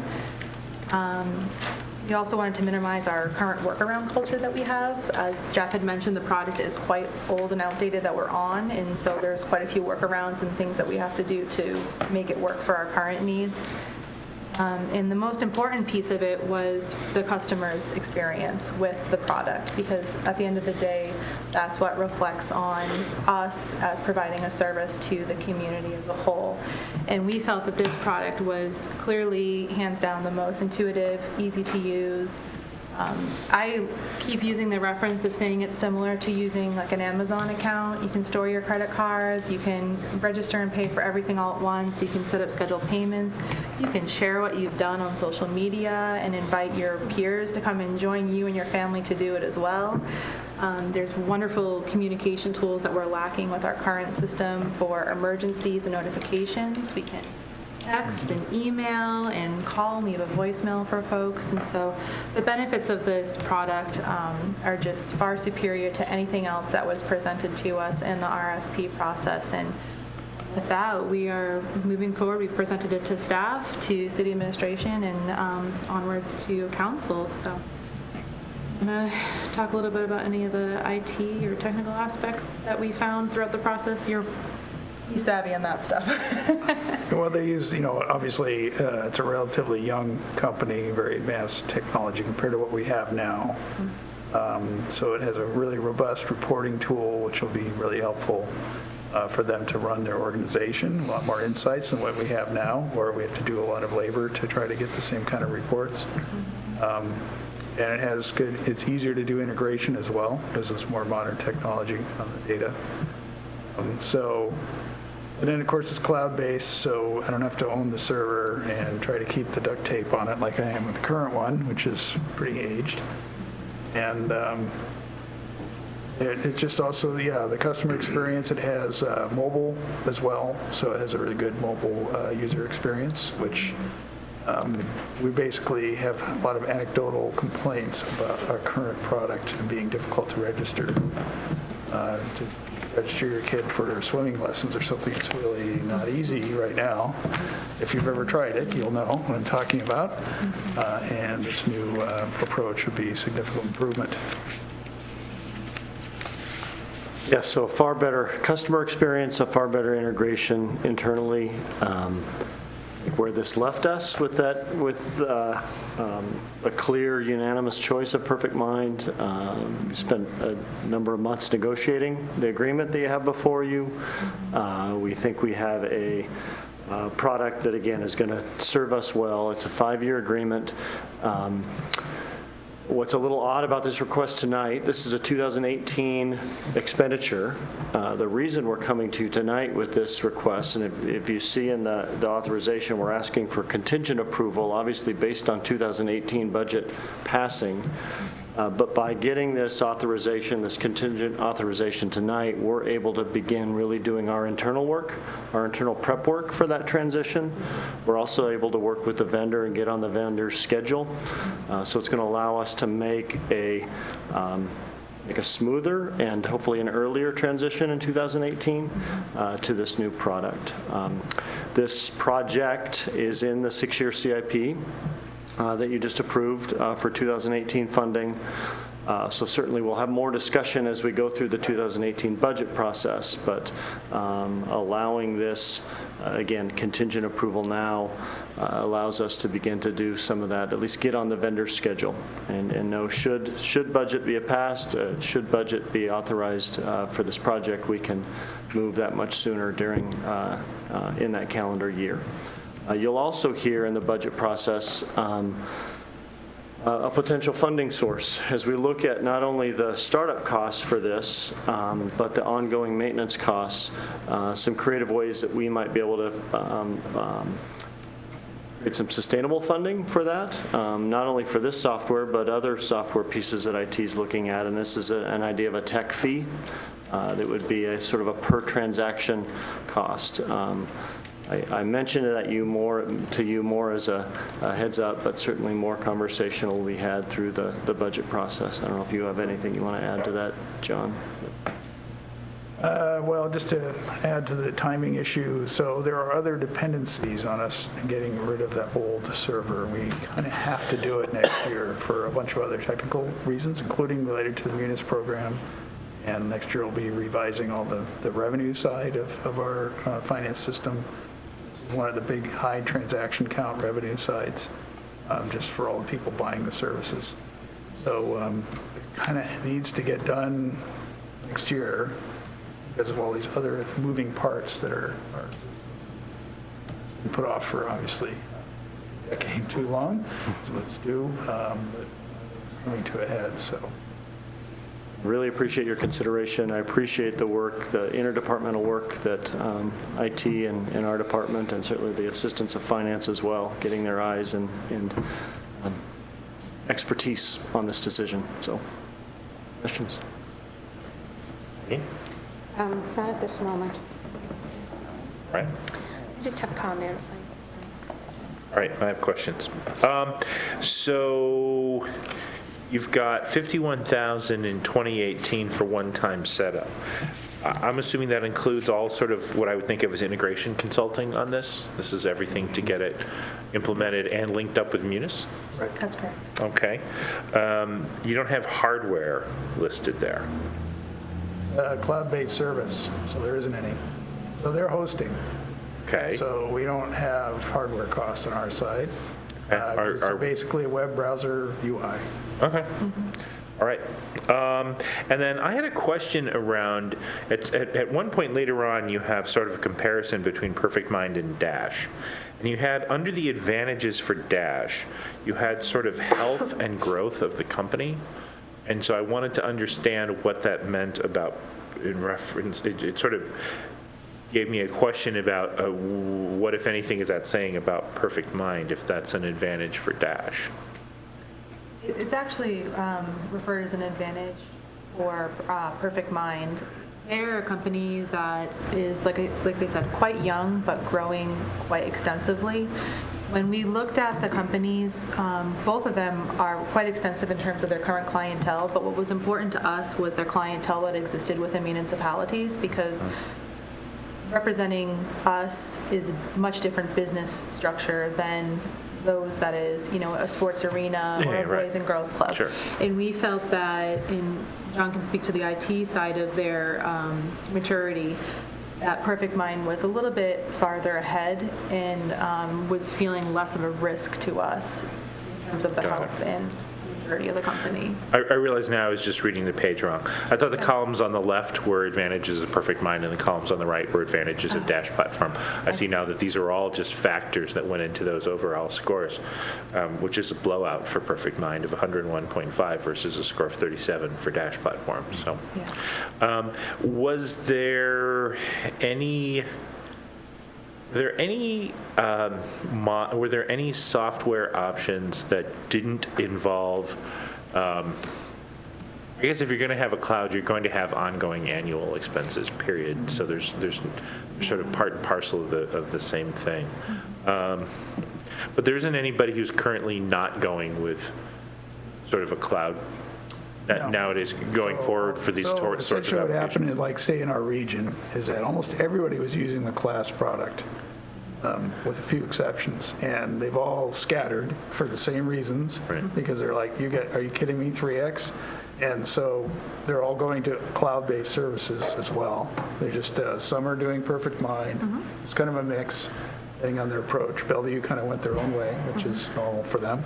We also wanted to minimize our current workaround culture that we have. As Jeff had mentioned, the product is quite old and outdated that we're on, and so there's quite a few workarounds and things that we have to do to make it work for our current needs. And the most important piece of it was the customer's experience with the product, because at the end of the day, that's what reflects on us as providing a service to the community as a whole. And we felt that this product was clearly, hands down, the most intuitive, easy to use. I keep using the reference of saying it's similar to using like an Amazon account. You can store your credit cards, you can register and pay for everything all at once, you can set up scheduled payments, you can share what you've done on social media and invite your peers to come and join you and your family to do it as well. There's wonderful communication tools that we're lacking with our current system for emergencies and notifications. We can text and email and call and leave a voicemail for folks. And so the benefits of this product are just far superior to anything else that was presented to us in the RFP process. And with that, we are moving forward. We've presented it to staff, to city administration, and onward to council. So I'm going to talk a little bit about any of the IT or technical aspects that we found throughout the process. You're He's savvy on that stuff. Well, they use, obviously, it's a relatively young company, very advanced technology compared to what we have now. So it has a really robust reporting tool, which will be really helpful for them to run their organization. A lot more insights than what we have now, where we have to do a lot of labor to try to get the same kind of reports. And it has it's easier to do integration as well, because it's more modern technology on the data. And then, of course, it's cloud-based, so I don't have to own the server and try to keep the duct tape on it like I am with the current one, which is pretty aged. And it's just also, the customer experience. It has mobile as well, so it has a really good mobile user experience, which we basically have a lot of anecdotal complaints about our current product and being difficult to register. To register your kid for swimming lessons or something, it's really not easy right now. If you've ever tried it, you'll know what I'm talking about. And this new approach would be a significant improvement. Yes, so a far better customer experience, a far better integration internally. Where this left us with a clear, unanimous choice of Perfect Mind. We spent a number of months negotiating the agreement that you have before you. We think we have a product that, again, is going to serve us well. It's a 5-year agreement. What's a little odd about this request tonight, this is a 2018 expenditure. The reason we're coming to you tonight with this request, and if you see in the authorization, we're asking for contingent approval, obviously based on 2018 budget passing. But by getting this authorization, this contingent authorization tonight, we're able to begin really doing our internal work, our internal prep work for that transition. We're also able to work with the vendor and get on the vendor's schedule. So it's going to allow us to make a smoother and hopefully an earlier transition in 2018 to this new product. This project is in the 6-year CIP. That you just approved for 2018 funding. So certainly we'll have more discussion as we go through the 2018 budget process, but allowing this, again, contingent approval now allows us to begin to do some of that, at least get on the vendor's schedule and know should budget be passed, should budget be authorized for this project, we can move that much sooner during in that calendar year. You'll also hear in the budget process a potential funding source as we look at not only the startup costs for this, but the ongoing maintenance costs, some creative ways that we might be able to create some sustainable funding for that, not only for this software, but other software pieces that IT is looking at. And this is an idea of a tech fee that would be a sort of a per transaction cost. I mentioned that to you more as a heads up, but certainly more conversation will be had through the budget process. I don't know if you have anything you want to add to that, John. Well, just to add to the timing issue, so there are other dependencies on us getting rid of that old server. We kind of have to do it next year for a bunch of other technical reasons, including related to the Munis program. And next year we'll be revising all the revenue side of our finance system. One of the big high transaction count revenue sides, just for all the people buying the services. So it kind of needs to get done next year because of all these other moving parts that are put off for obviously a decade too long. So let's do, but coming to a head. So. Really appreciate your consideration. I appreciate the work, the interdepartmental work that IT and our department, and certainly the assistance of finance as well, getting their eyes and expertise on this decision. So, questions? Not at this moment. Right. I just have comments. All right, I have questions. So you've got $51,000 in 2018 for one-time setup. I'm assuming that includes all sort of what I would think of as integration consulting on this? This is everything to get it implemented and linked up with Munis? Right. That's correct. Okay. You don't have hardware listed there. Cloud-based service, so there isn't any. So they're hosting. Okay. So we don't have hardware costs on our side. Okay. It's basically a web browser UI. Okay. All right. And then I had a question around, at one point later on, you have sort of a comparison between Perfect Mind and Dash. And you had, under the advantages for Dash, you had sort of health and growth of the company. And so I wanted to understand what that meant about, in reference, it sort of gave me a question about what, if anything, is that saying about Perfect Mind, if that's an advantage for Dash? It's actually referred as an advantage for Perfect Mind. They're a company that is, like they said, quite young, but growing quite extensively. When we looked at the companies, both of them are quite extensive in terms of their current clientele, but what was important to us was their clientele that existed within municipalities, because representing us is a much different business structure than those that is, a sports arena or a boys and girls club. Sure. And we felt that, and John can speak to the IT side of their maturity, that Perfect Mind was a little bit farther ahead and was feeling less of a risk to us in terms of the health and maturity of the company. I realize now I was just reading the page wrong. I thought the columns on the left were advantages of Perfect Mind and the columns on the right were advantages of Dash Platform. I see now that these are all just factors that went into those overall scores, which is a blowout for Perfect Mind of 101.5 versus a score of 37 for Dash Platform. So, Yes. was there any... Were there any software options that didn't involve, I guess if you're going to have a cloud, you're going to have ongoing annual expenses, period. So there's sort of part and parcel of the same thing. But there isn't anybody who's currently not going with sort of a cloud nowadays going forward for these sorts of Essentially what applications. happened, like say in our region, is that almost everybody was using the class product, with a few exceptions. And they've all scattered for the same reasons, because they're like, are you kidding me, 3X? And so they're all going to cloud-based services as well. They're just, some are doing Perfect Mind. It's kind of a mix, depending on their approach. Bellevue kind of went their own way, which is normal for them.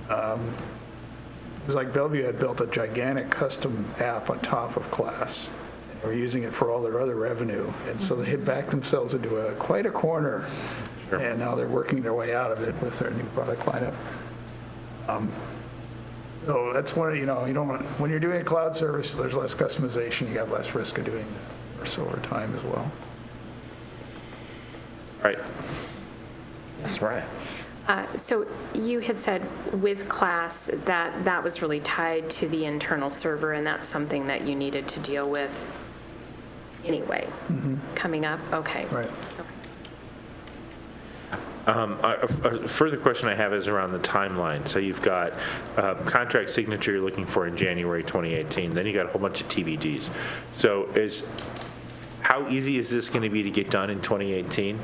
It was like Bellevue had built a gigantic custom app on top of Class. They were using it for all their other revenue. And so they had backed themselves into quite a corner. Sure. And now they're working their way out of it with their new product lineup. So that's one, you don't want, when you're doing a cloud service, there's less customization. You have less risk of doing that over time as well. Right. That's right. So you had said with Class that was really tied to the internal server, and that's something that you needed to deal with anyway, coming up? Okay. Right. A further question I have is around the timeline. So you've got contract signature you're looking for in January 2018. Then you got a whole bunch of TBDs. So how easy is this going to be to get done in 2018?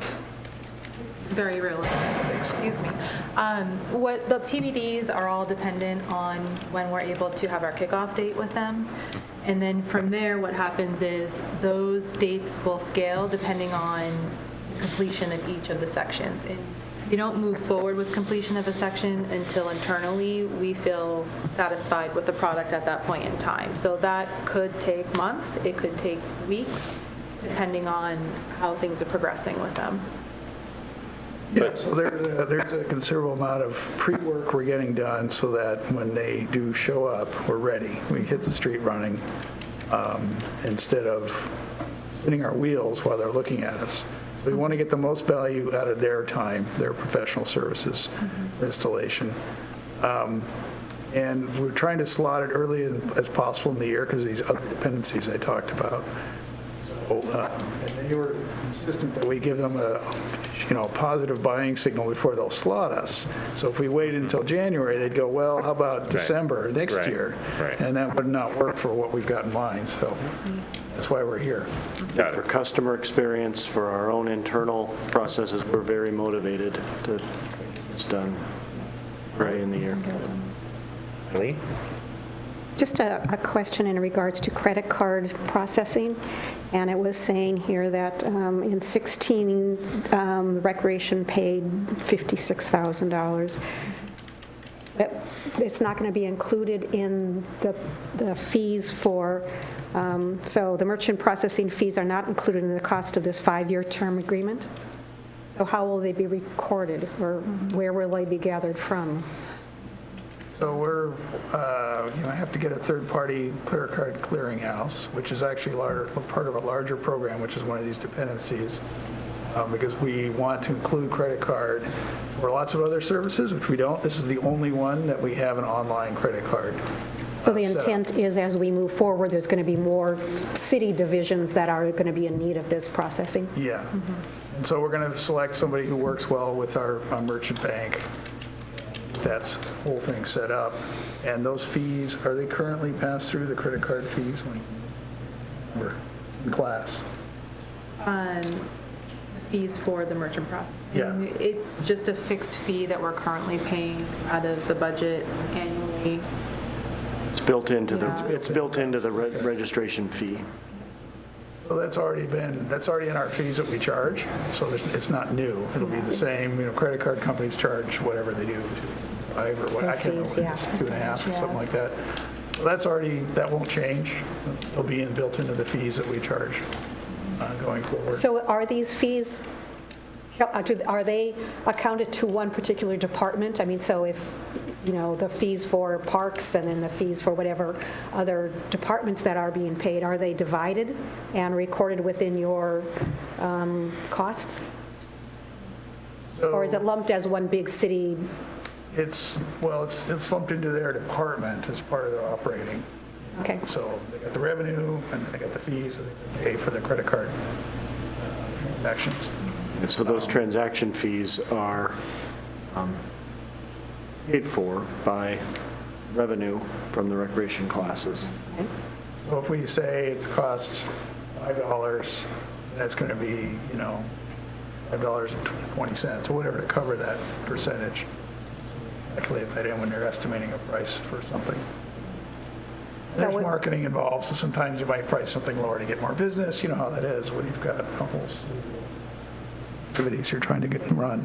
Very realistic. Excuse me. What the TBDs are all dependent on when we're able to have our kickoff date with them. And then from there, what happens is those dates will scale depending on completion of each of the sections. And you don't move forward with completion of a section until internally we feel satisfied with the product at that point in time. So that could take months, it could take weeks, depending on how things are progressing with them. Yeah, so there's a considerable amount of pre-work we're getting done so that when they do show up, we're ready. We hit the street running instead of spinning our wheels while they're looking at us. So we want to get the most value out of their time, their professional services installation. And we're trying to slot it early as possible in the year because of these other dependencies I talked about. And they were insistent that we give them a positive buying signal before they'll slot us. So if we waited until January, they'd go, well, how about December next year? Right. And that would not work for what we've got in mind. So that's why we're here. For customer experience, for our own internal processes, we're very motivated to get this done early in the year. Lee? Just a question in regards to credit card processing. And it was saying here that in 16, Recreation paid $56,000. But it's not going to be included in the fees for, so the merchant processing fees are not included in the cost of this 5-year term agreement? So how will they be recorded, or where will they be gathered from? So we're, have to get a third-party clear card clearinghouse, which is actually part of a larger program, which is one of these dependencies, because we want to include credit card for lots of other services, which we don't. This is the only one that we have an online credit card. So the intent is, as we move forward, there's going to be more city divisions that are going to be in need of this processing? Yeah. And so we're going to select somebody who works well with our merchant bank. That's the whole thing set up. And those fees, are they currently passed through, the credit card fees, when we're in class? Fees for the merchant processing. Yeah. It's just a fixed fee that we're currently paying out of the budget annually. It's built into the registration fee. So that's already in our fees that we charge, so it's not new. It'll be the same, credit card companies charge whatever they do, 5 or what, I can't remember, 2.5, something like that. So that won't change. It'll be built into the fees that we charge going forward. So are these fees, are they accounted to one particular department? I mean, so if, the fees for parks and then the fees for whatever other departments that are being paid, are they divided and recorded within your costs? Or is it lumped as one big city? It's lumped into their department as part of their operating. Okay. So they got the revenue and they got the fees that they pay for the credit card transactions. And so those transaction fees are paid for by revenue from the recreation classes. So if we say it costs $5, that's going to be, $5.20 or whatever to cover that percentage. Calculate that in when you're estimating a price for something. There's marketing involved, so sometimes you might price something lower to get more business. You know how that is when you've got a whole slew of activities you're trying to get and run.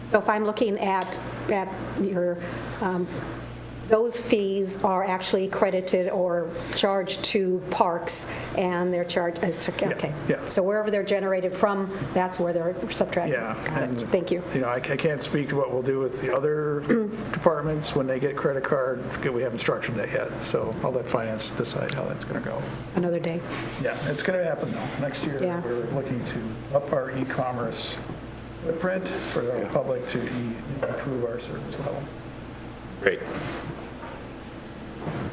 So if I'm looking at your, those fees are actually credited or charged to parks, and they're charged as, okay. Yeah. So wherever they're generated from, that's where they're subtracted. Yeah. Got it. Thank you. I can't speak to what we'll do with the other departments when they get credit card. We haven't structured that yet, so I'll let finance decide how that's going to go. Another day. Yeah, it's going to happen though. Next year, Yeah. we're looking to up our e-commerce footprint for our public to improve our service level. Great.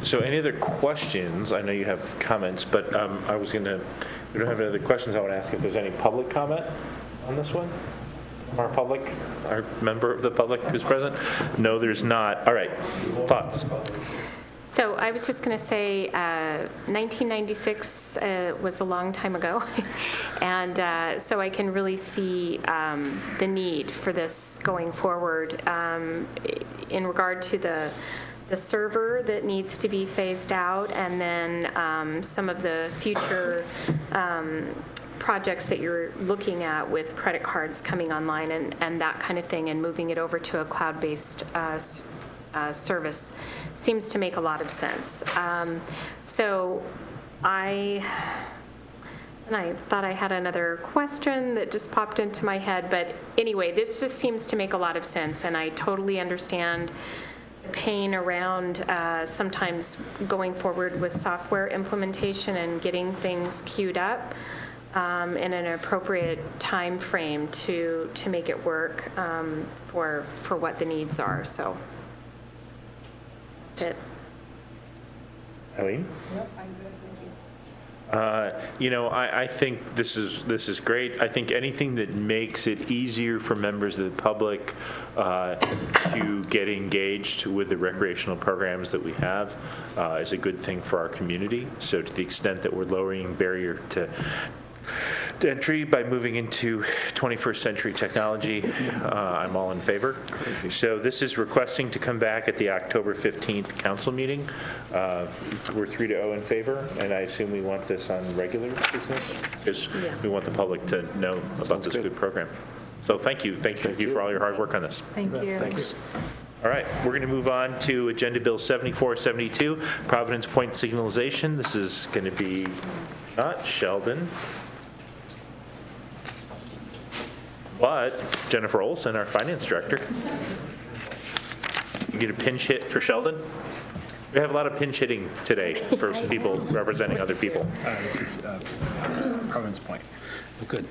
So any other questions? I know you have comments, but we don't have any other questions. I want to ask if there's any public comment on this one? Our member of the public who's present? No, there's not. All right, thoughts? So I was just going to say 1996 was a long time ago, and so I can really see the need for this going forward in regard to the server that needs to be phased out, and then some of the future projects that you're looking at with credit cards coming online and that kind of thing, and moving it over to a cloud-based service seems to make a lot of sense. So I thought I had another question that just popped into my head, but anyway, this just seems to make a lot of sense, and I totally understand the pain around sometimes going forward with software implementation and getting things queued up in an appropriate time frame to make it work for what the needs are. So that's it. Eileen? I think this is great. I think anything that makes it easier for members of the public to get engaged with the recreational programs that we have is a good thing for our community. So to the extent that we're lowering barrier to entry by moving into 21st century technology. I'm all in favor. So this is requesting to come back at the October 15th council meeting. We're 3-0 in favor, and I assume we want this on regular business because we want the public to know about this good program. So thank you for all your hard work on this. Thank you. Thanks. All right, we're going to move on to Agenda Bill 7472, Providence Point Signalization. This is going to be not Sheldon, but Jennifer Olson, our finance director. You get a pinch hit for Sheldon? We have a lot of pinch hitting today for people representing other people. This is Providence Point. Good.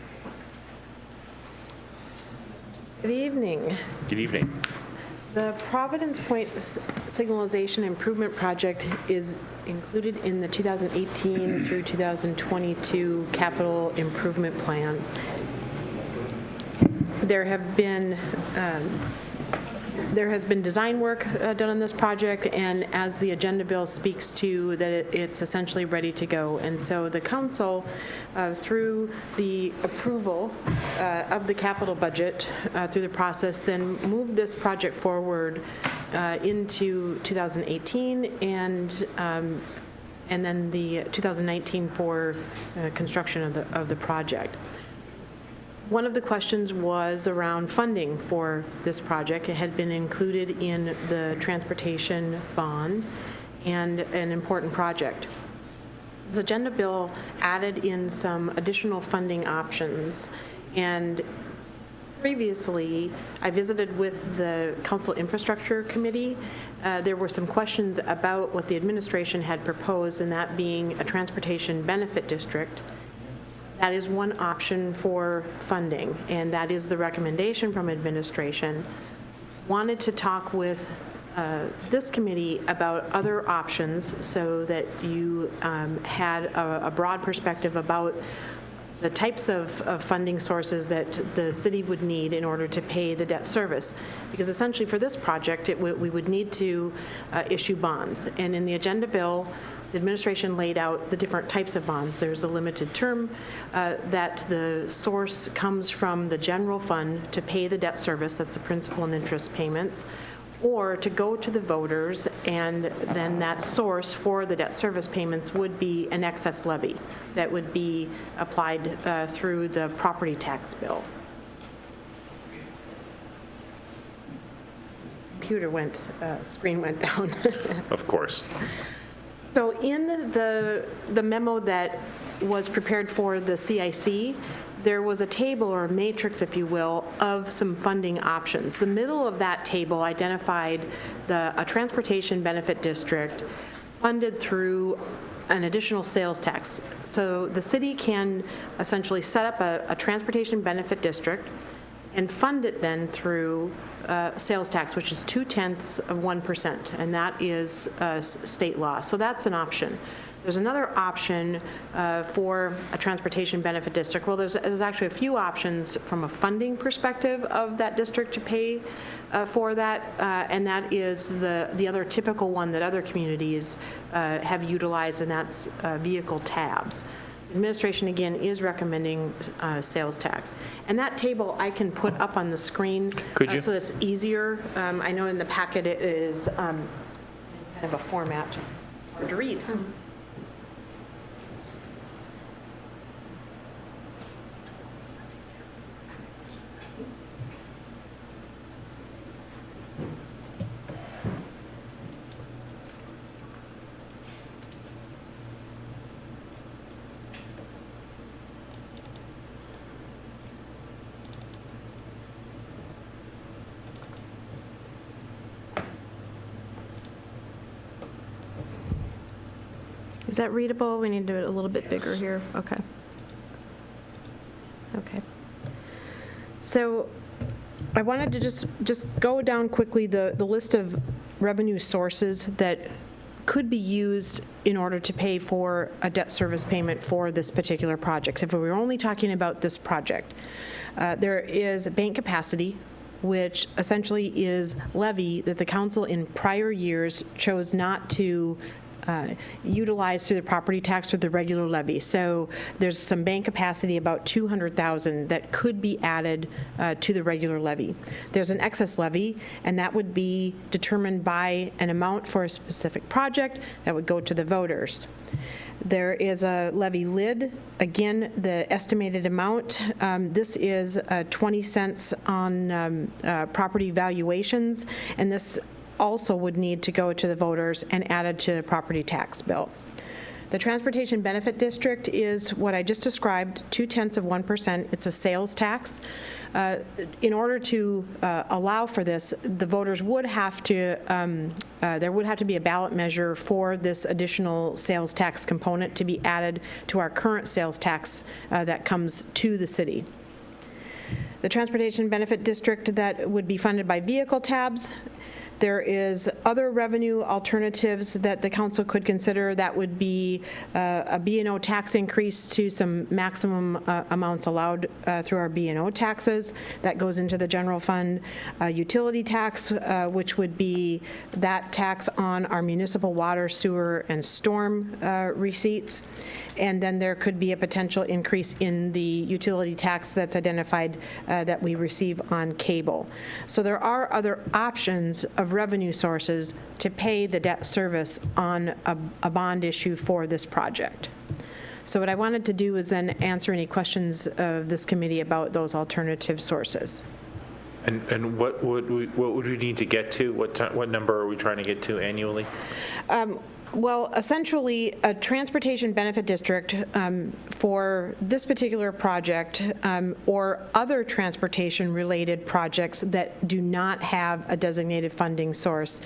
Good evening. Good evening. The Providence Point Signalization Improvement Project is included in the 2018 through 2022 Capital Improvement Plan. There has been design work done on this project, and as the agenda bill speaks to, that it's essentially ready to go. And so the council, through the approval of the capital budget, through the process, then moved this project forward into 2018 and then the 2019 for construction of the project. One of the questions was around funding for this project. It had been included in the transportation bond and an important project. This agenda bill added in some additional funding options, and previously I visited with the Council Infrastructure Committee. There were some questions about what the administration had proposed, and that being a transportation benefit district. That is one option for funding, and that is the recommendation from administration. Wanted to talk with this committee about other options so that you had a broad perspective about the types of funding sources that the city would need in order to pay the debt service. Because essentially for this project, we would need to issue bonds. And in the agenda bill, the administration laid out the different types of bonds. There's a limited term that the source comes from the general fund to pay the debt service, that's the principal and interest payments, or to go to the voters, and then that source for the debt service payments would be an excess levy that would be applied through the property tax bill. Screen went down. Of course. So in the memo that was prepared for the CIC, there was a table or a matrix, if you will, of some funding options. The middle of that table identified a transportation benefit district funded through an additional sales tax. So the city can essentially set up a transportation benefit district and fund it then through sales tax, which is 0.2%, and that is state law. So that's an option. There's another option for a transportation benefit district. Well, there's actually a few options from a funding perspective of that district to pay for that, and that is the other typical one that other communities have utilized, and that's vehicle tabs. Administration, again, is recommending sales tax. And that table I can put up on the screen. Could you? So it's easier. I know in the packet it is kind of a format hard to read. Is that readable? We need to do it a little bit bigger here. Okay. Okay. So I wanted to just go down quickly the list of revenue sources that could be used in order to pay for a debt service payment for this particular project. If we were only talking about this project, there is bank capacity, which essentially is levy that the council in prior years chose not to utilized through the property tax or the regular levy. So there's some bank capacity, about $200,000, that could be added to the regular levy. There's an excess levy, and that would be determined by an amount for a specific project that would go to the voters. There is a levy lid. Again, the estimated amount, this is 20 cents on property valuations, and this also would need to go to the voters and added to the property tax bill. The Transportation Benefit District is what I just described, 0.2%. It's a sales tax. In order to allow for this, the voters would have to, there would have to be a ballot measure for this additional sales tax component to be added to our current sales tax that comes to the city. The Transportation Benefit District, that would be funded by vehicle tabs. There is other revenue alternatives that the council could consider. That would be a B&O tax increase to some maximum amounts allowed through our B&O taxes. That goes into the general fund. Utility tax, which would be that tax on our municipal water, sewer, and storm receipts. And then there could be a potential increase in the utility tax that's identified that we receive on cable. So there are other options of revenue sources to pay the debt service on a bond issue for this project. So what I wanted to do is then answer any questions of this committee about those alternative sources. And what would we need to get to? What number are we trying to get to annually? Well, essentially, a transportation benefit district for this particular project or other transportation-related projects that do not have a designated funding source,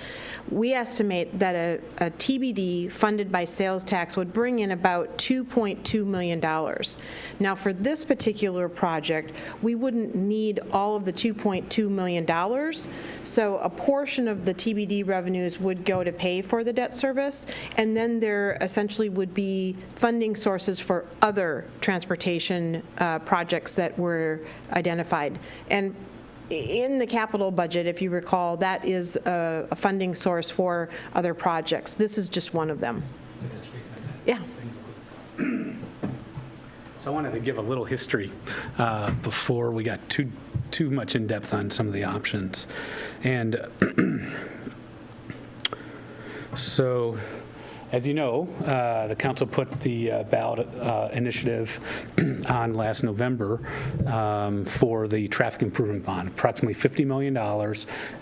we estimate that a TBD funded by sales tax would bring in about $2.2 million. Now, for this particular project, we wouldn't need all of the $2.2 million, so a portion of the TBD revenues would go to pay for the debt service, and then there essentially would be funding sources for other transportation projects that were identified. And in the capital budget, if you recall, that is a funding source for other projects. This is just one of them. Yeah. So I wanted to give a little history before we got too much in depth on some of the options. And so, as you know, the council put the ballot initiative on last November for the traffic improvement bond, approximately $50 million.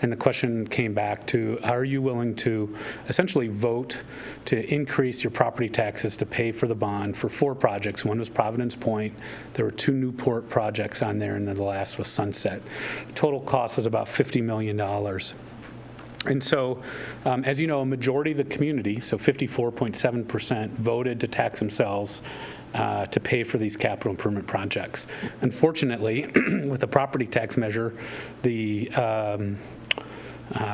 And the question came back to, are you willing to essentially vote to increase your property taxes to pay for the bond for 4 projects? One was Providence Point. There were 2 Newport projects on there, and then the last was Sunset. Total cost was about $50 million. And so, as you know, a majority of the community, so 54.7%, voted to tax themselves to pay for these capital improvement projects. Unfortunately, with the property tax measure, the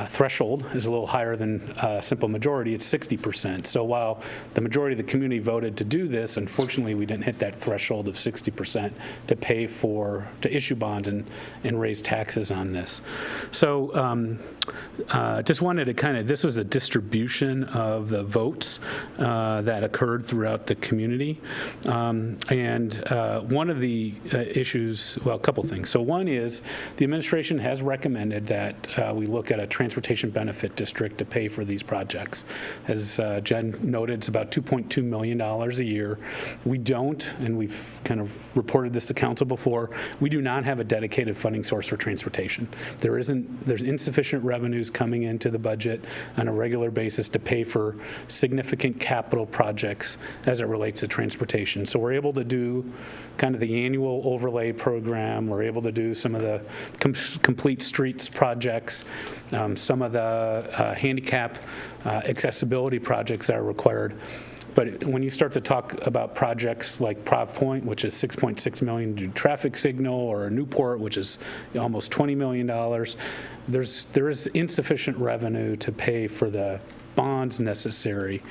threshold is a little higher than a simple majority. It's 60%. So while the majority of the community voted to do this, unfortunately, we didn't hit that threshold of 60% to pay for, to issue bonds and raise taxes on this. So just wanted to kind of, this was a distribution of the votes that occurred throughout the community. And one of the issues, well, a couple things. So one is the administration has recommended that we look at a transportation benefit district to pay for these projects. As Jen noted, it's about $2.2 million a year. We don't, and we've kind of reported this to council before, we do not have a dedicated funding source for transportation. There's insufficient revenues coming into the budget on a regular basis to pay for significant capital projects as it relates to transportation. So we're able to do kind of the annual overlay program. We're able to do some of the complete streets projects, some of the handicap accessibility projects that are required. But when you start to talk about projects like Prov Point, which is $6.6 million to do traffic signal, or Newport, which is almost $20 million, there is insufficient revenue to pay for the bonds necessary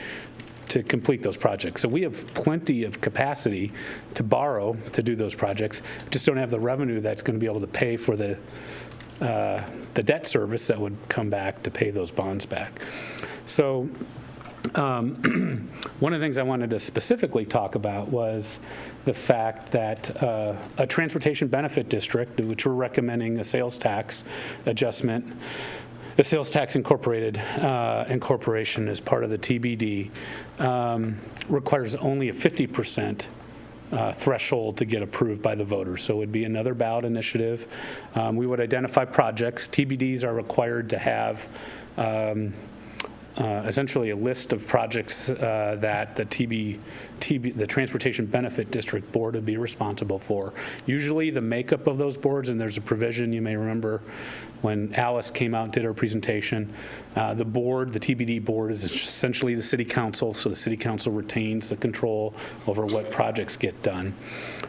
to complete those projects. So we have plenty of capacity to borrow to do those projects. Just don't have the revenue that's going to be able to pay for the debt service that would come back to pay those bonds back. So One of the things I wanted to specifically talk about was the fact that a transportation benefit district, which we're recommending a sales tax adjustment, the sales tax incorporation as part of the TBD, requires only a 50% threshold to get approved by the voters. So it would be another ballot initiative. We would identify projects. TBDs are required to have essentially a list of projects that the Transportation Benefit District Board would be responsible for. Usually the makeup of those boards, and there's a provision, you may remember when Alice came out and did her presentation, the board, the TBD board, is essentially the city council, so the city council retains the control over what projects get done.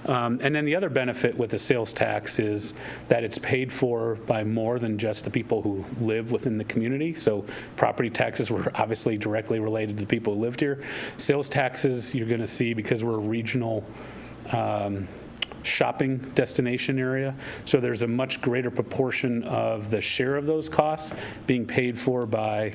And then the other benefit with the sales tax is that it's paid for by more than just the people who live within the community. So property taxes were obviously directly related to the people who lived here. Sales taxes, you're going to see, because we're a regional shopping destination area, so there's a much greater proportion of the share of those costs being paid for by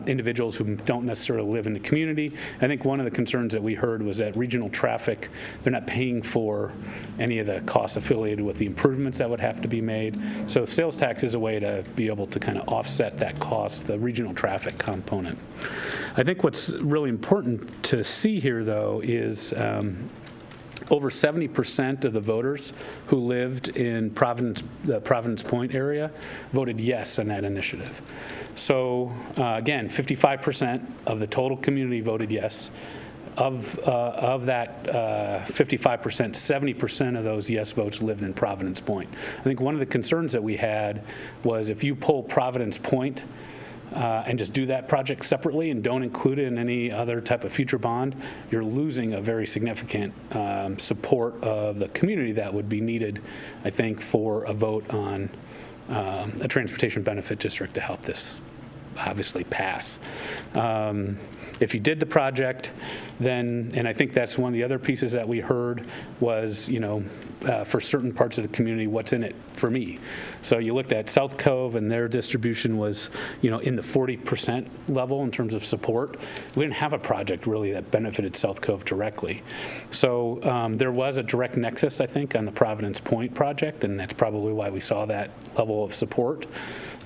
individuals who don't necessarily live in the community. I think one of the concerns that we heard was that regional traffic, they're not paying for any of the costs affiliated with the improvements that would have to be made. So sales tax is a way to be able to kind of offset that cost, the regional traffic component. I think what's really important to see here, though, is over 70% of the voters who lived in the Providence Point area voted yes on that initiative. So again, 55% of the total community voted yes. Of that 55%, 70% of those yes votes lived in Providence Point. I think one of the concerns that we had was if you pull Providence Point and just do that project separately and don't include it in any other type of future bond, you're losing a very significant support of the community that would be needed, I think, for a vote on a transportation benefit district to help this obviously pass. If you did the project, then, and I think that's one of the other pieces that we heard was, for certain parts of the community, what's in it for me? So you looked at South Cove and their distribution was, in the 40% level in terms of support. We didn't have a project really that benefited South Cove directly. So there was a direct nexus, I think, on the Providence Point project, and that's probably why we saw that level of support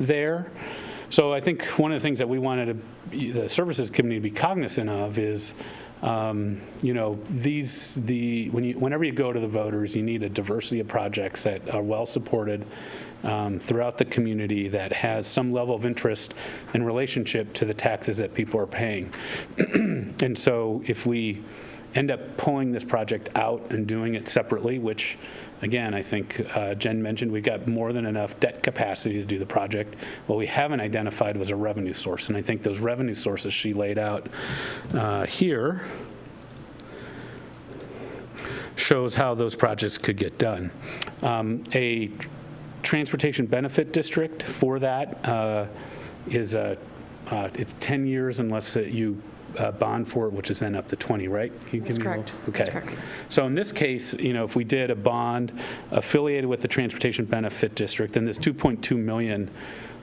there. So I think one of the things that we wanted the services committee to be cognizant of is, whenever you go to the voters, you need a diversity of projects that are well supported throughout the community, that has some level of interest and relationship to the taxes that people are paying. And so if we end up pulling this project out and doing it separately, which, again, I think Jen mentioned, we've got more than enough debt capacity to do the project. What we haven't identified was a revenue source, and I think those revenue sources she laid out here shows how those projects could get done. A transportation benefit district for that is it's 10 years unless you bond for it, which is then up to 20, right? Can you give me correct. Okay. That's correct. So in this case, if we did a bond affiliated with the Transportation Benefit District, then this $2.2 million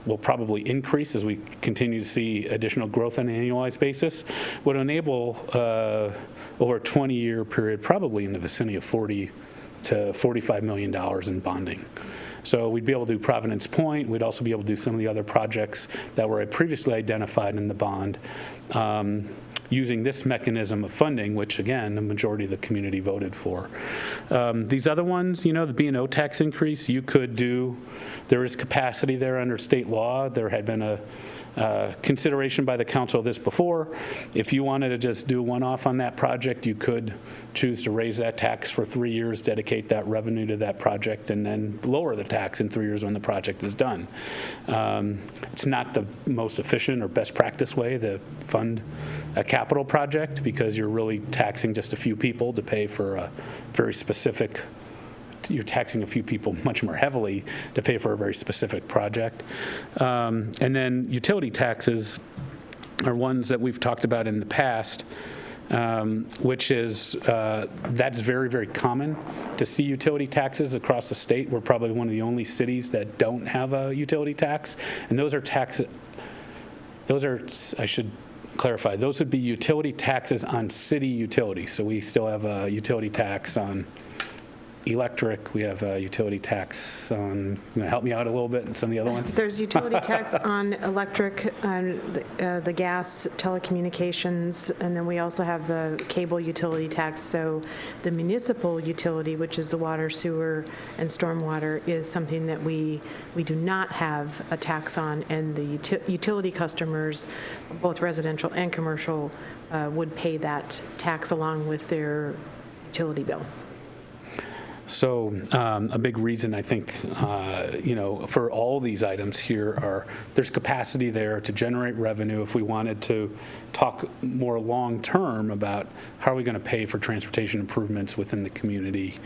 will probably increase as we continue to see additional growth on an annualized basis, would enable over a 20-year period, probably in the vicinity of $40 to $45 million in bonding. So we'd be able to do Providence Point. We'd also be able to do some of the other projects that were previously identified in the bond using this mechanism of funding, which, again, the majority of the community voted for. These other ones, the B&O tax increase, you could do, there is capacity there under state law. There had been a consideration by the council of this before. If you wanted to just do one-off on that project, you could choose to raise that tax for 3 years, dedicate that revenue to that project, and then lower the tax in 3 years when the project is done. It's not the most efficient or best practice way to fund a capital project, because you're really taxing just a few people to pay for a very specific, you're taxing a few people much more heavily to pay for a very specific project. And then utility taxes are ones that we've talked about in the past, which is, that's very, very common to see utility taxes across the state. We're probably one of the only cities that don't have a utility tax. And those are, I should clarify, those would be utility taxes on city utilities. So we still have a utility tax on electric, we have a utility tax on, help me out a little bit, and some of the other ones? There's utility tax on electric, the gas, telecommunications, and then we also have the cable utility tax. So the municipal utility, which is the water, sewer, and stormwater, is something that we do not have a tax on, and the utility customers, both residential and commercial, would pay that tax along with their utility bill. So a big reason, I think, for all these items here there's capacity there to generate revenue. If we wanted to talk more long-term about how are we going to pay for transportation improvements within the community.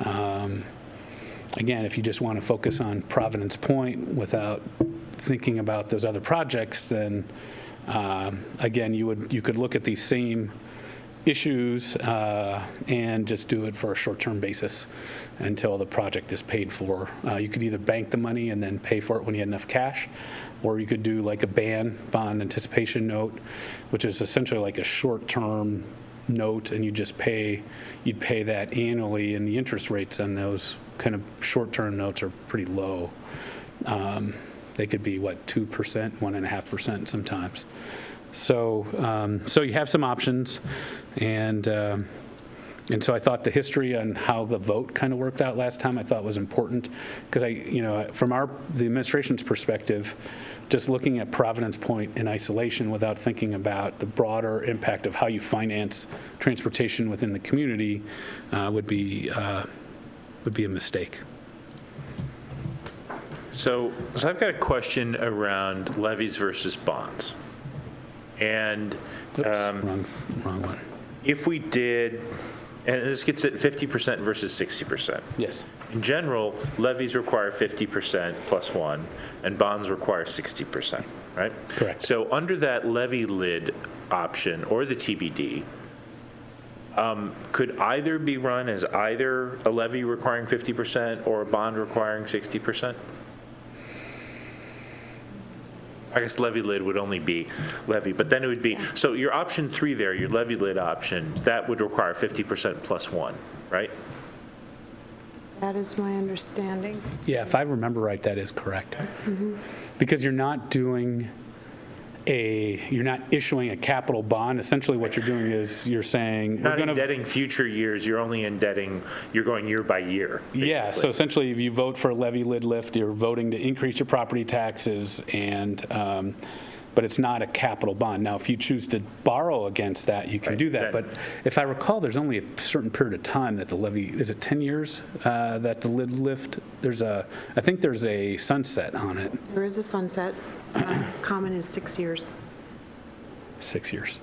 Again, if you just want to focus on Providence Point without thinking about those other projects, then again, you could look at these same issues and just do it for a short-term basis until the project is paid for. You could either bank the money and then pay for it when you had enough cash, or you could do like a bond anticipation note, which is essentially like a short-term note, and you'd pay that annually, and the interest rates on those kind of short-term notes are pretty low. They could be, 2%, 1.5% sometimes. So you have some options, and so I thought the history on how the vote kind of worked out last time I thought was important, because from the administration's perspective, just looking at Providence Point in isolation without thinking about the broader impact of how you finance transportation within the community would be a mistake. So I've got a question around levies versus bonds. And Wrong one. if we did, and this gets at 50% versus 60%. Yes. In general, levies require 50% plus 1, and bonds require 60%, right? Correct. So under that levy lid option or the TBD, could either be run as either a levy requiring 50% or a bond requiring 60%? I guess levy lid would only be levy, but then it would be, so your option 3 there, your levy lid option, that would require 50% plus 1, right? That is my understanding. Yeah, if I remember right, that is correct. Because you're not issuing a capital bond. Essentially what you're doing is you're saying You're not indebting future years, you're only indebting, you're going year by year. Basically. Yeah, so essentially if you vote for a levy lid lift, you're voting to increase your property taxes, but it's not a capital bond. Now, if you choose to borrow against that, you can do that. But if I recall, there's only a certain period of time that the levy, is it 10 years that the lid lift? I think there's a sunset on it. There is a sunset. Common is 6 years. 6 years.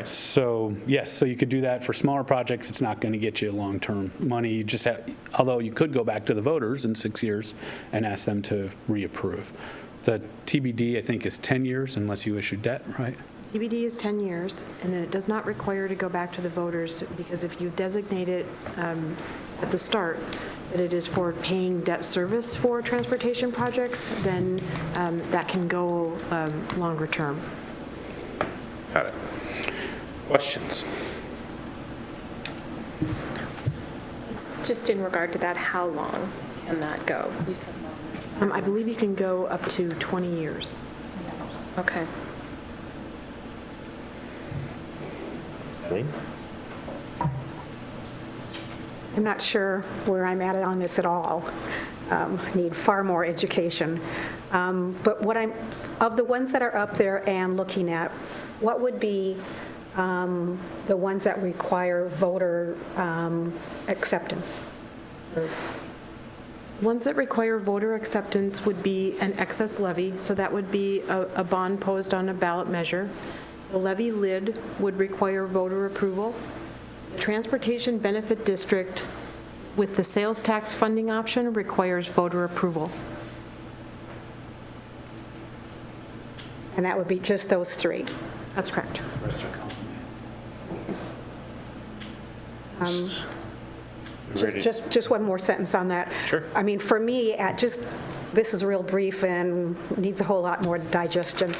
So yes, so you could do that for smaller projects. It's not going to get you long-term money. You just although you could go back to the voters in 6 years and ask them to reapprove. The TBD, I think, is 10 years unless you issue debt, right? TBD is 10 years, and then it does not require to go back to the voters, because if you designate it at the start that it is for paying debt service for transportation projects, then that can go longer term. Got it. Questions? It's just in regard to that, how long can that go? You said long. I believe you can go up to 20 years. Okay. Eileen? I'm not sure where I'm at on this at all. Need far more education. But of the ones that are up there and looking at, what would be the ones that require voter acceptance? Ones that require voter acceptance would be an excess levy, so that would be a bond posed on a ballot measure. The levy lid would require voter approval. The Transportation Benefit District with the sales tax funding option requires voter approval. And that would be just those 3. That's correct. Just one more sentence on that. Sure. I mean, for me, at just this is real brief and needs a whole lot more digestion,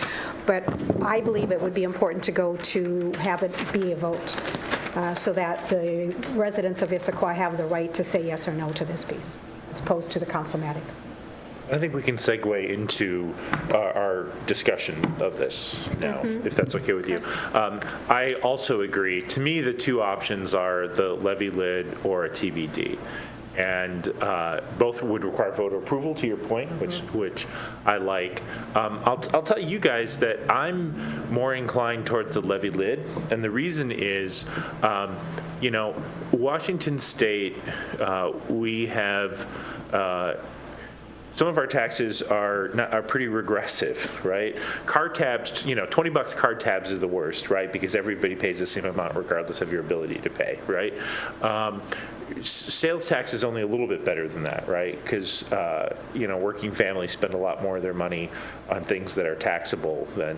but I believe it would be important to go to have it be a vote so that the residents of Issaquah have the right to say yes or no to this piece, as opposed to the councilmatic. I think we can segue into our discussion of this now, if that's okay with you. I also agree. To me, the two options are the levy lid or a TBD. And both would require voter approval, to your point, which I like. I'll tell you guys that I'm more inclined towards the levy lid, and the reason is, Washington State, we have. Some of our taxes are pretty regressive, right? Car tabs, $20 car tabs is the worst, right? Because everybody pays the same amount regardless of your ability to pay, right? Sales tax is only a little bit better than that, right? Because, working families spend a lot more of their money on things that are taxable than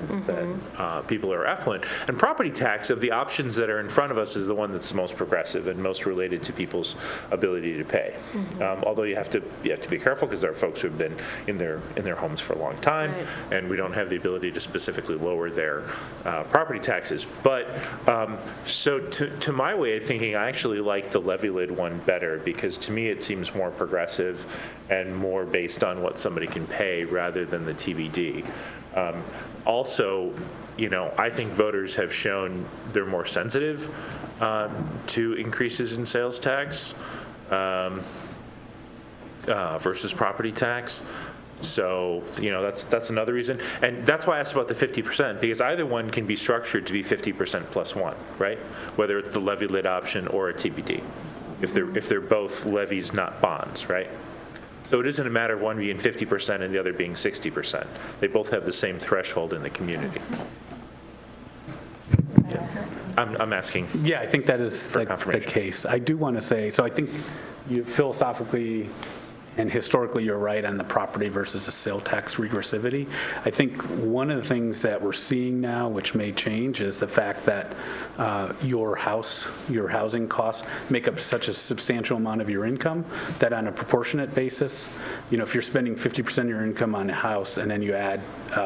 people who are affluent. And property tax, of the options that are in front of us, is the one that's the most progressive and most related to people's ability to pay. Although you have to be careful because there are folks who have been in their homes for a long time, and we don't have the ability to specifically lower their property taxes. But so to my way of thinking, I actually like the levy lid one better, because to me it seems more progressive and more based on what somebody can pay rather than the TBD. Also, I think voters have shown they're more sensitive to increases in sales tax versus property tax. So, that's another reason. And that's why I asked about the 50%, because either one can be structured to be 50% plus one, right? Whether it's the levy lid option or a TBD, if they're both levies, not bonds, right? So it isn't a matter of one being 50% and the other being 60%. They both have the same threshold in the community. I'm asking. Yeah, I think that is the case. I do want to say, so I think you philosophically and historically you're right on the property versus the sale tax regressivity. I think one of the things that we're seeing now, which may change, is the fact that your housing costs make up such a substantial amount of your income that on a proportionate basis, if you're spending 50% of your income on a house and then you add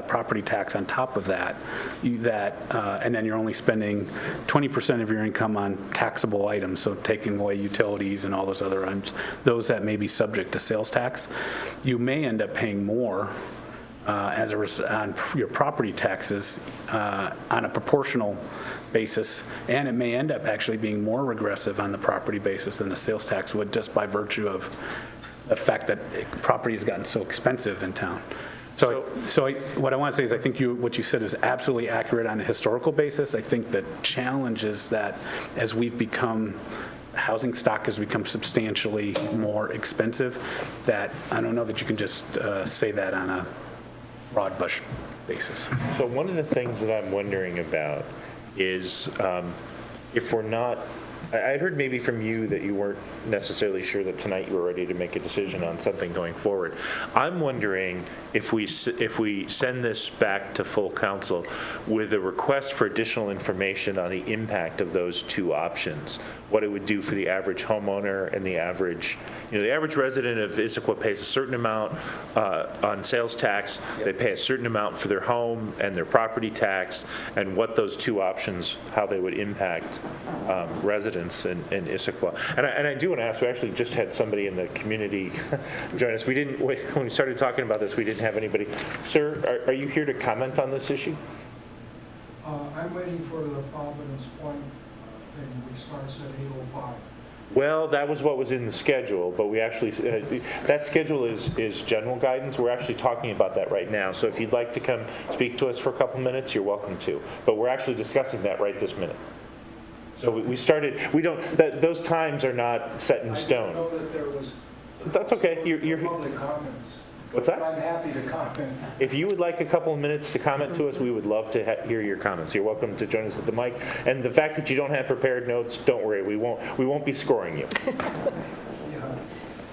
property tax on top of that, and then you're only spending 20% of your income on taxable items, so taking away utilities and all those other items, those that may be subject to sales tax, you may end up paying more on your property taxes on a proportional basis, and it may end up actually being more regressive on the property basis than the sales tax would, just by virtue of the fact that property has gotten so expensive in town. So what I want to say is I think what you said is absolutely accurate on a historical basis. I think the challenge is that as we've become housing stock has become substantially more expensive, that I don't know that you can just say that on a broad brush basis. So one of the things that I'm wondering about is if we're not, I heard maybe from you that you weren't necessarily sure that tonight you were ready to make a decision on something going forward. I'm wondering if we send this back to full council with a request for additional information on the impact of those two options, what it would do for the average homeowner and the average resident of Issaquah pays a certain amount on sales tax. They pay a certain amount for their home and their property tax, and what those two options, how they would impact residents in Issaquah. And I do want to ask, we actually just had somebody in the community join us. When we started talking about this, we didn't have anybody. Sir, are you here to comment on this issue? I'm waiting for the Providence Point thing, which starts at 8:05. Well, that was what was in the schedule, but we actually, that schedule is general guidance. We're actually talking about that right now. So if you'd like to come speak to us for a couple minutes, you're welcome to. But we're actually discussing that right this minute. So we started, those times are not set in stone. I didn't know that there was. That's okay. You're public comments. What's that? I'm happy to comment. If you would like a couple of minutes to comment to us, we would love to hear your comments. You're welcome to join us at the mic. And the fact that you don't have prepared notes, don't worry, we won't be scoring you. Yeah.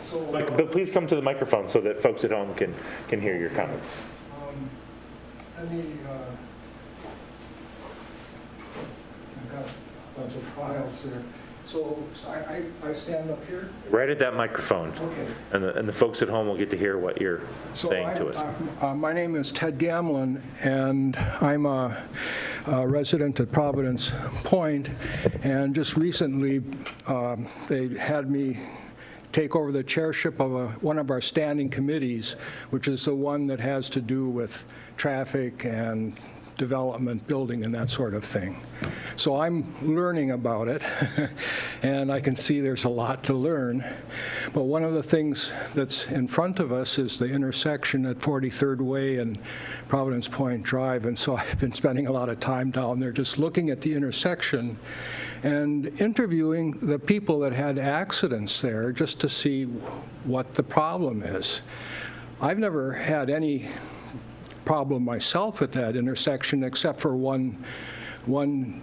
So, But please come to the microphone so that folks at home can hear your comments. I've got a bunch of files there. So I stand up here? Right at that microphone. Okay. And the folks at home will get to hear what you're saying to us. My name is Ted Gamlin, and I'm a resident at Providence Point. And just recently, they had me take over the chairship of one of our standing committees, which is the one that has to do with traffic and development, building, and that sort of thing. So I'm learning about it, and I can see there's a lot to learn. But one of the things that's in front of us is the intersection at 43rd Way and Providence Point Drive, and so I've been spending a lot of time down there just looking at the intersection and interviewing the people that had accidents there just to see what the problem is. I've never had any problem myself at that intersection except for one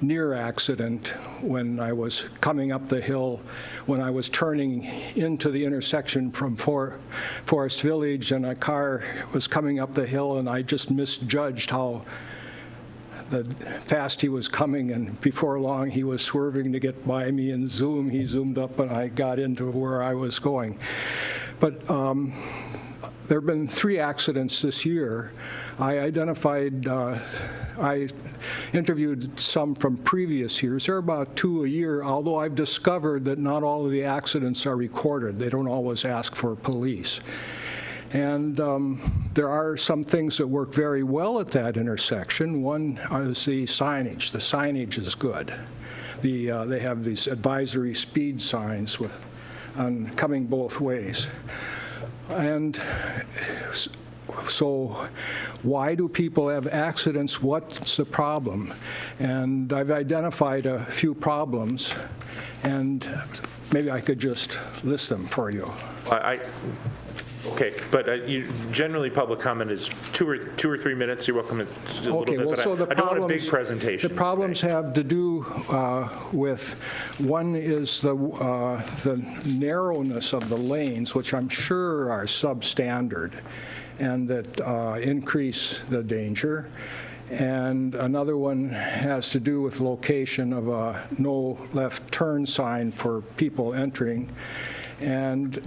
near accident when I was coming up the hill, when I was turning into the intersection from Forest Village, and a car was coming up the hill, and I just misjudged how fast he was coming, and before long he was swerving to get by me, and he zoomed up, and I got into where I was going. But there have been 3 accidents this year. I interviewed some from previous years. There are about 2 a year, although I've discovered that not all of the accidents are recorded. They don't always ask for police. And there are some things that work very well at that intersection. One is the signage. The signage is good. They have these advisory speed signs coming both ways. And so why do people have accidents? What's the problem? And I've identified a few problems, and maybe I could just list them for you. Okay, but generally public comment is 2 or 3 minutes. You're welcome to a little bit, but I don't want a big presentation. The problems have to do with, one is the narrowness of the lanes, which I'm sure are substandard, and that increase the danger. And another one has to do with location of a no left turn sign for people entering. And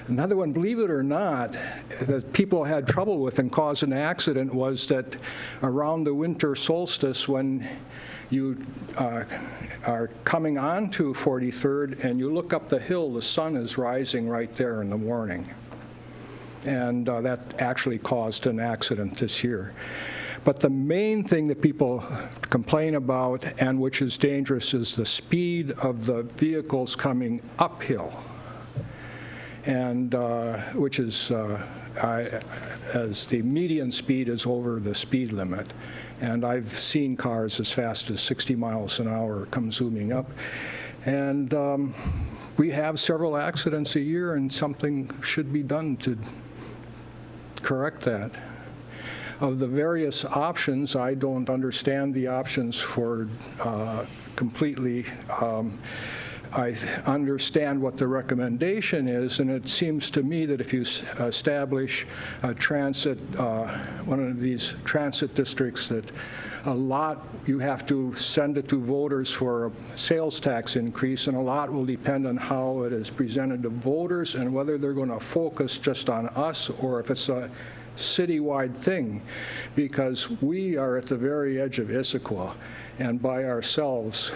another one, believe it or not, that people had trouble with and caused an accident was that around the winter solstice, when you are coming onto 43rd and you look up the hill, the sun is rising right there in the morning. And that actually caused an accident this year. But the main thing that people complain about, and which is dangerous, is the speed of the vehicles coming uphill. And which is, as the median speed is over the speed limit. And I've seen cars as fast as 60 miles an hour come zooming up. And we have several accidents a year, and something should be done to correct that. Of the various options, I don't understand the options for completely. I understand what the recommendation is, and it seems to me that if you establish a transit, one of these transit districts, that a lot, you have to send it to voters for a sales tax increase, and a lot will depend on how it is presented to voters and whether they're going to focus just on us or if it's a citywide thing, because we are at the very edge of Issaquah, and by ourselves,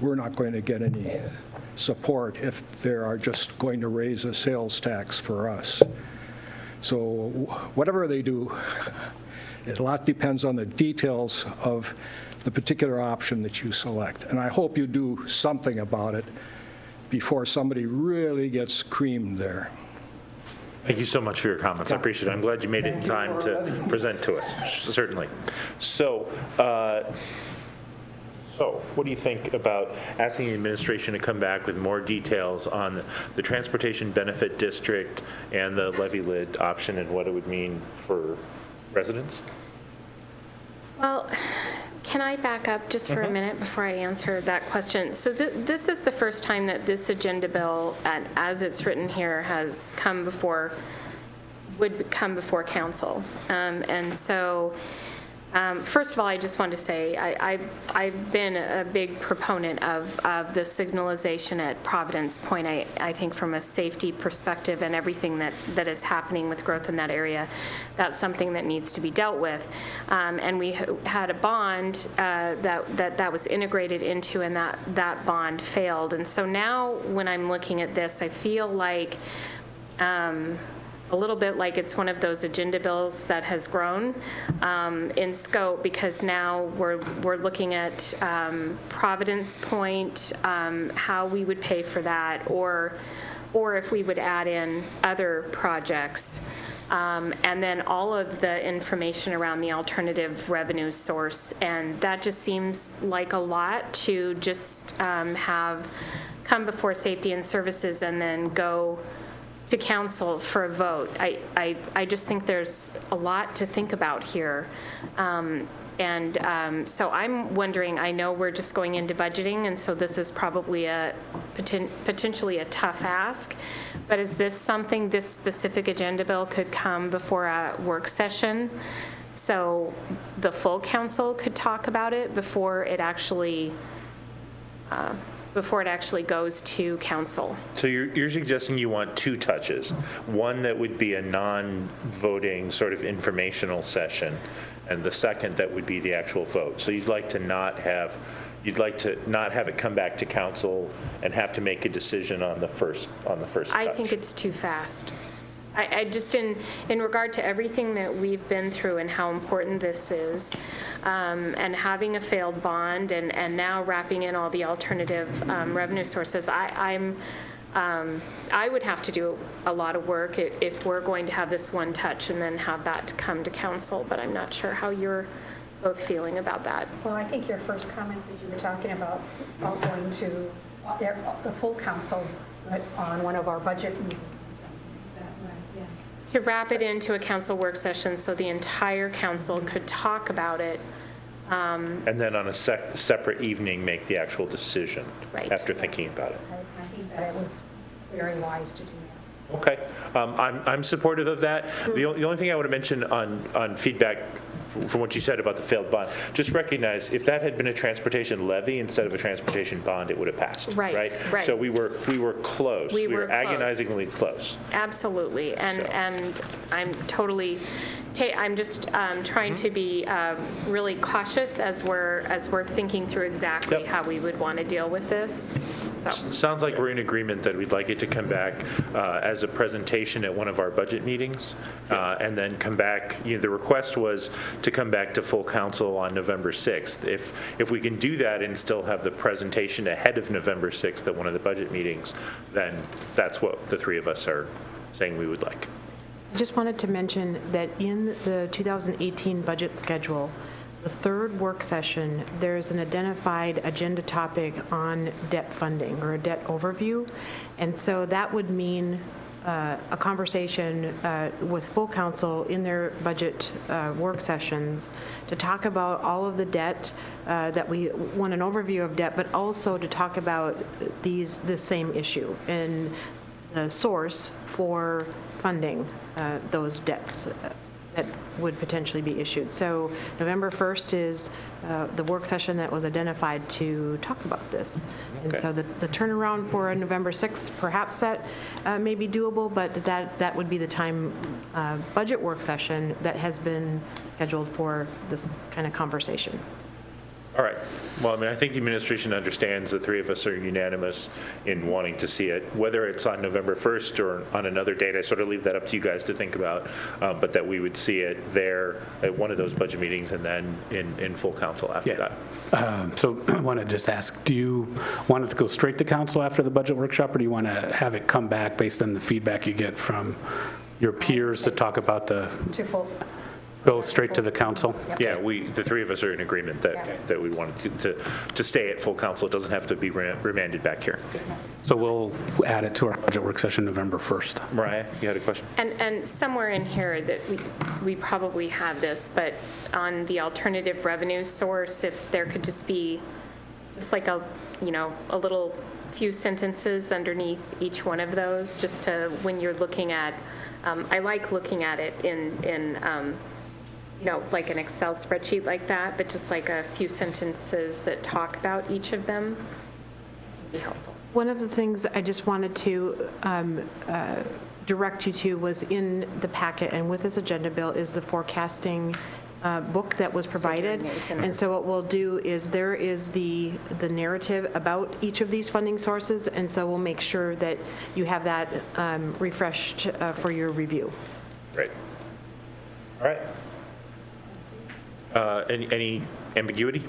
we're not going to get any support if they are just going to raise a sales tax for us. So whatever they do, a lot depends on the details of the particular option that you select. And I hope you do something about it before somebody really gets creamed there. Thank you so much for your comments. I appreciate it. I'm glad you made it in time to present to us. Certainly. So what do you think about asking the administration to come back with more details on the transportation benefit district and the levy lid option and what it would mean for residents? Well, can I back up just for a minute before I answer that question? So this is the first time that this agenda bill, as it's written here, has come before, would come before council. And so First of all, I just want to say I've been a big proponent of the signalization at Providence Point. I think from a safety perspective and everything that is happening with growth in that area, that's something that needs to be dealt with. And we had a bond that was integrated into, and that bond failed. And so now when I'm looking at this, I feel like a little bit like it's one of those agenda bills that has grown in scope, because now we're looking at Providence Point, how we would pay for that, or if we would add in other projects. And then all of the information around the alternative revenue source. And that just seems like a lot to just have come before Safety and Services and then go to council for a vote. I just think there's a lot to think about here. So I'm wondering, I know we're just going into budgeting, and so this is probably potentially a tough ask, but is this something, this specific agenda bill could come before a work session so the full council could talk about it before it actually goes to council? So you're suggesting you want two touches. One that would be a non-voting sort of informational session, and the second that would be the actual vote. So you'd like to not have it come back to council and have to make a decision on the first touch. I think it's too fast. I just, in regard to everything that we've been through and how important this is, and having a failed bond and now wrapping in all the alternative revenue sources, I would have to do a lot of work if we're going to have this one touch and then have that come to council, but I'm not sure how you're both feeling about that. Well, I think your first comments that you were talking about going to the full council on one of our budget meetings. To wrap it into a council work session so the entire council could talk about it. And then on a separate evening, make the actual decision after thinking about it. I think that it was very wise to do that. Okay. I'm supportive of that. The only thing I want to mention on feedback from what you said about the failed bond, just recognize if that had been a transportation levy instead of a transportation bond, it would have passed. Right. So we were close. We were agonizingly close. Absolutely. And I'm totally, I'm just trying to be really cautious as we're thinking through exactly how we would want to deal with this. So. Sounds like we're in agreement that we'd like it to come back as a presentation at one of our budget meetings, and then come back. The request was to come back to full council on November 6th. If we can do that and still have the presentation ahead of November 6th at one of the budget meetings, then that's what the three of us are saying we would like. I just wanted to mention that in the 2018 budget schedule, the third work session, there's an identified agenda topic on debt funding or a debt overview. And so that would mean a conversation with full council in their budget work sessions to talk about all of the debt that we want, an overview of debt, but also to talk about the same issue and the source for funding those debts that would potentially be issued. So November 1st is the work session that was identified to talk about this. And so the turnaround for November 6th, perhaps that may be doable, but that would be the time budget work session that has been scheduled for this kind of conversation. All right. Well, I mean, I think the administration understands the three of us are unanimous in wanting to see it, whether it's on November 1st or on another date. I sort of leave that up to you guys to think about, but that we would see it there at one of those budget meetings and then in full council after that. So I want to just ask, do you want it to go straight to council after the budget workshop, or do you want to have it come back based on the feedback you get from your peers to talk about go straight to the council? Yeah, the three of us are in agreement that we wanted to stay at full council. It doesn't have to be remanded back here. So we'll add it to our budget work session November 1st. Mariah, you had a question? And somewhere in here that we probably have this, but on the alternative revenue source, if there could just be just like a little few sentences underneath each one of those, just to when you're looking at, I like looking at it in like an Excel spreadsheet like that, but just like a few sentences that talk about each of them would be helpful. One of the things I just wanted to direct you to was in the packet and with this agenda bill is the forecasting book that was provided. And so what we'll do is there is the narrative about each of these funding sources, and so we'll make sure that you have that refreshed for your review. Great. All right. Any ambiguity?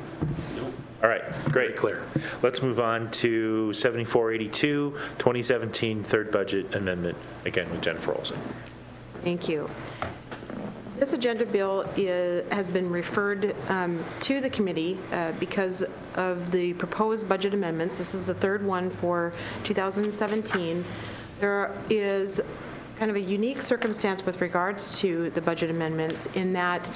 All right, great. Clear. Let's move on to 7482, 2017 third budget amendment, again with Jennifer Olson. Thank you. This agenda bill has been referred to the committee because of the proposed budget amendments. This is the third one for 2017. There is kind of a unique circumstance with regards to the budget amendments in that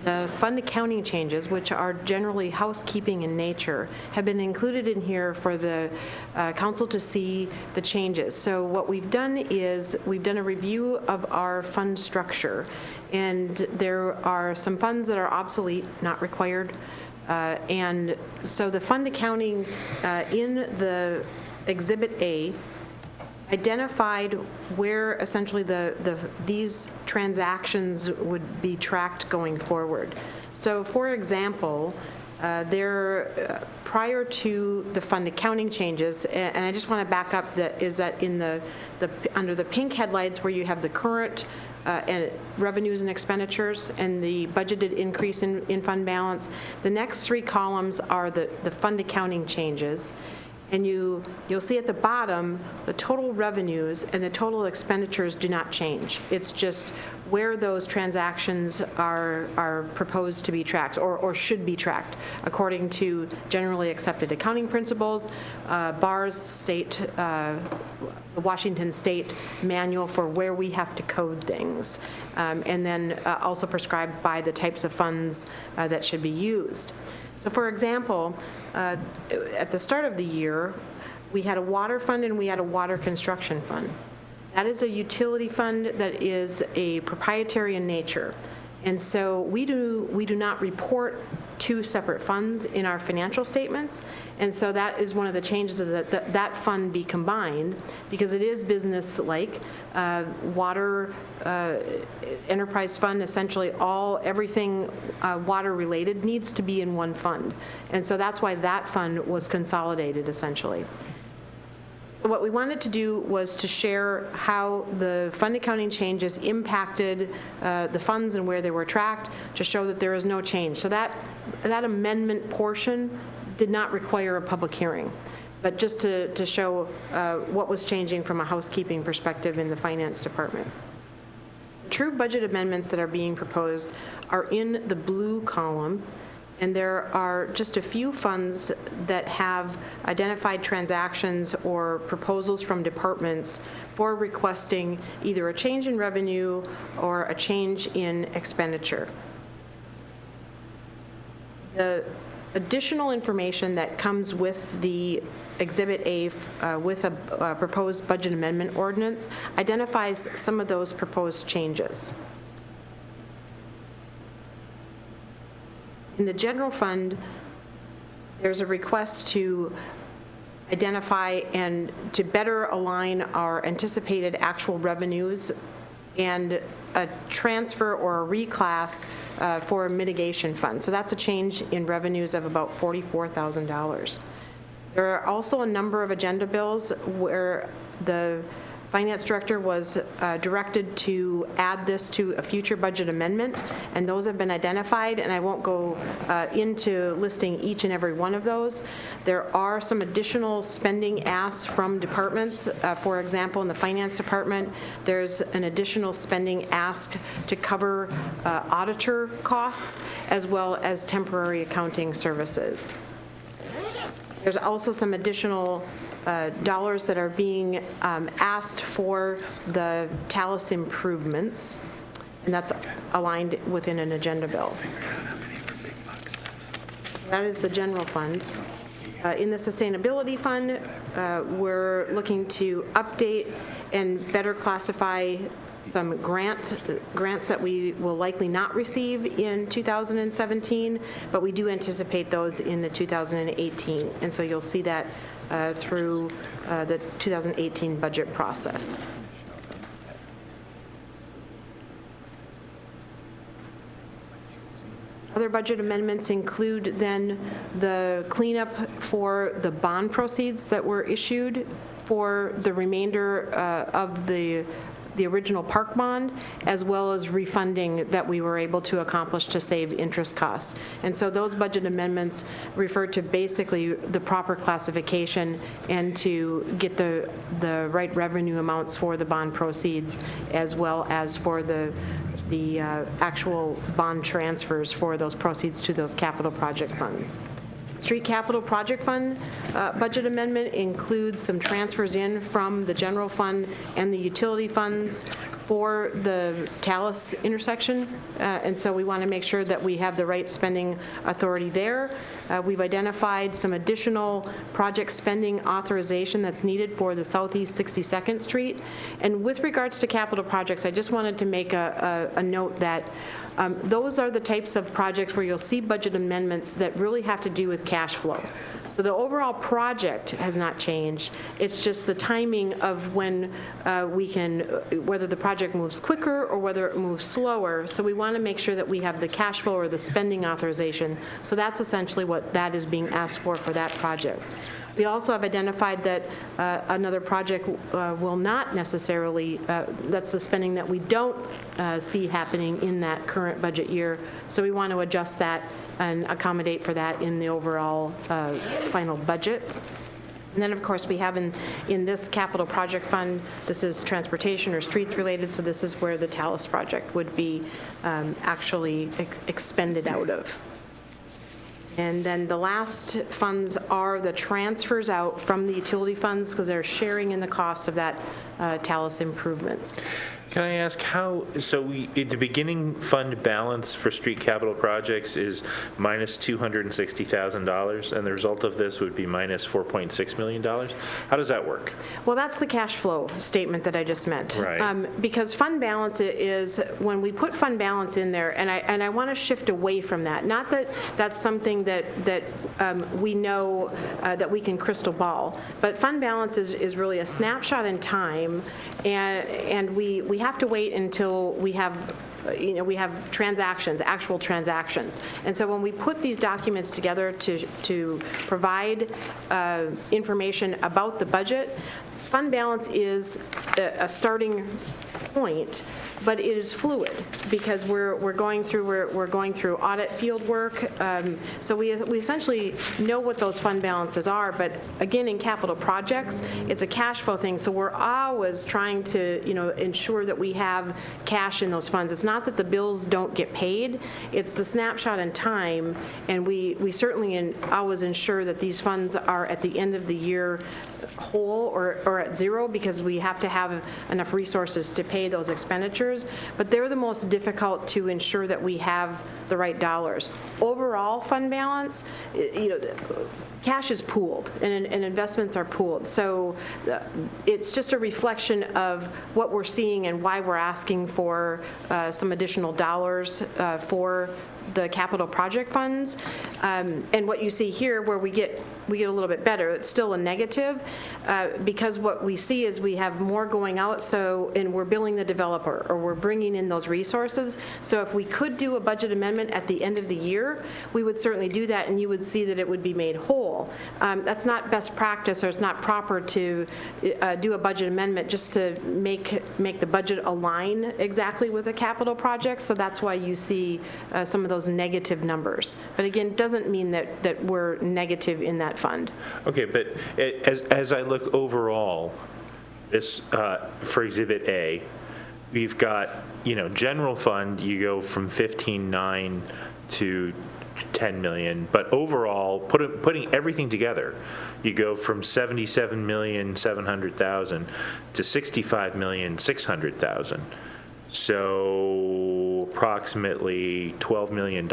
the fund accounting changes, which are generally housekeeping in nature, have been included in here for the council to see the changes. So what we've done is we've done a review of our fund structure, and there are some funds that are obsolete, not required, and so the fund accounting in the Exhibit A identified where essentially these transactions would be tracked going forward. So for example, prior to the fund accounting changes, and I just want to back up, that in under the pink headlights where you have the current and revenues and expenditures and the budgeted increase in fund balance, the next three columns are the fund accounting changes. And you'll see at the bottom, the total revenues and the total expenditures do not change. It's just where those transactions are proposed to be tracked or should be tracked according to generally accepted accounting principles, BAR's state, the Washington State manual for where we have to code things, and then also prescribed by the types of funds that should be used. So for example, at the start of the year, we had a water fund and we had a water construction fund. That is a utility fund that is a proprietary in nature. And so we do not report two separate funds in our financial statements. And so that is one of the changes, is that fund be combined, because it is business-like. Water enterprise fund, essentially everything water-related needs to be in one fund. And so that's why that fund was consolidated, essentially. So what we wanted to do was to share how the fund accounting changes impacted the funds and where they were tracked, to show that there is no change. So that amendment portion did not require a public hearing, but just to show what was changing from a housekeeping perspective in the finance department. True budget amendments that are being proposed are in the blue column. And there are just a few funds that have identified transactions or proposals from departments for requesting either a change in revenue or a change in expenditure. The additional information that comes with the Exhibit A with a proposed budget amendment ordinance identifies some of those proposed changes. In the general fund, there's a request to identify and to better align our anticipated actual revenues and a transfer or a reclass for a mitigation fund. So that's a change in revenues of about $44,000. There are also a number of agenda bills where the Finance Director was directed to add this to a future budget amendment, and those have been identified, and I won't go into listing each and every one of those. There are some additional spending asks from departments. For example, in the Finance Department, there's an additional spending ask to cover auditor costs as well as temporary accounting services. There's also some additional dollars that are being asked for the Talus improvements, and that's aligned within an agenda bill. That is the general fund. In the sustainability fund, we're looking to update and better classify some grants that we will likely not receive in 2017, but we do anticipate those in the 2018. And so you'll see that through the 2018 budget process. Other budget amendments include then the cleanup for the bond proceeds that were issued for the remainder of the original park bond, as well as refunding that we were able to accomplish to save interest costs. And so those budget amendments refer to basically the proper classification and to get the right revenue amounts for the bond proceeds, as well as for the actual bond transfers for those proceeds to those capital project funds. Street Capital Project Fund budget amendment includes some transfers in from the general fund and the utility funds for the Talus intersection. And so we want to make sure that we have the right spending authority there. We've identified some additional project spending authorization that's needed for the Southeast 62nd Street. And with regards to capital projects, I just wanted to make a note that those are the types of projects where you'll see budget amendments that really have to do with cash flow. So the overall project has not changed. It's just the timing of when we can, whether the project moves quicker or whether it moves slower. So we want to make sure that we have the cash flow or the spending authorization. So that's essentially what that is being asked for that project. We also have identified that another project will not necessarily, that's the spending that we don't see happening in that current budget year. So we want to adjust that and accommodate for that in the overall final budget. And then, of course, we have in this capital project fund, this is transportation or streets related, so this is where the Talus project would be actually expended out of. And then the last funds are the transfers out from the utility funds because they're sharing in the cost of that Talus improvements. Can I ask how, so the beginning fund balance for street capital projects is minus $260,000, and the result of this would be minus $4.6 million? How does that work? Well, that's the cash flow statement that I just meant. Right. Because fund balance is, when we put fund balance in there, and I want to shift away from that. Not that that's something that we know that we can crystal ball, but fund balance is really a snapshot in time, and we have to wait until we have we have transactions, actual transactions. And so when we put these documents together to provide information about the budget, fund balance is a starting point, but it is fluid because we're going through audit field work. So we essentially know what those fund balances are, but again, in capital projects, it's a cash flow thing. So we're always trying to ensure that we have cash in those funds. It's not that the bills don't get paid, it's the snapshot in time, and we certainly always ensure that these funds are at the end of the year whole or at zero, because we have to have enough resources to pay those expenditures, but they're the most difficult to ensure that we have the right dollars. Overall fund balance, cash is pooled and investments are pooled. So it's just a reflection of what we're seeing and why we're asking for some additional dollars for the capital project funds. And what you see here where we get a little bit better, it's still a negative because what we see is we have more going out, and we're billing the developer or we're bringing in those resources. So if we could do a budget amendment at the end of the year, we would certainly do that, and you would see that it would be made whole. That's not best practice, or it's not proper to do a budget amendment just to make the budget align exactly with a capital project. So that's why you see some of those negative numbers. But again, it doesn't mean that we're negative in that fund. Okay, but as I look overall, this for Exhibit A, we've got, general fund, you go from 15.9 to 10 million, but overall, putting everything together, you go from 77,700,000 to 65,600,000. So approximately $12 million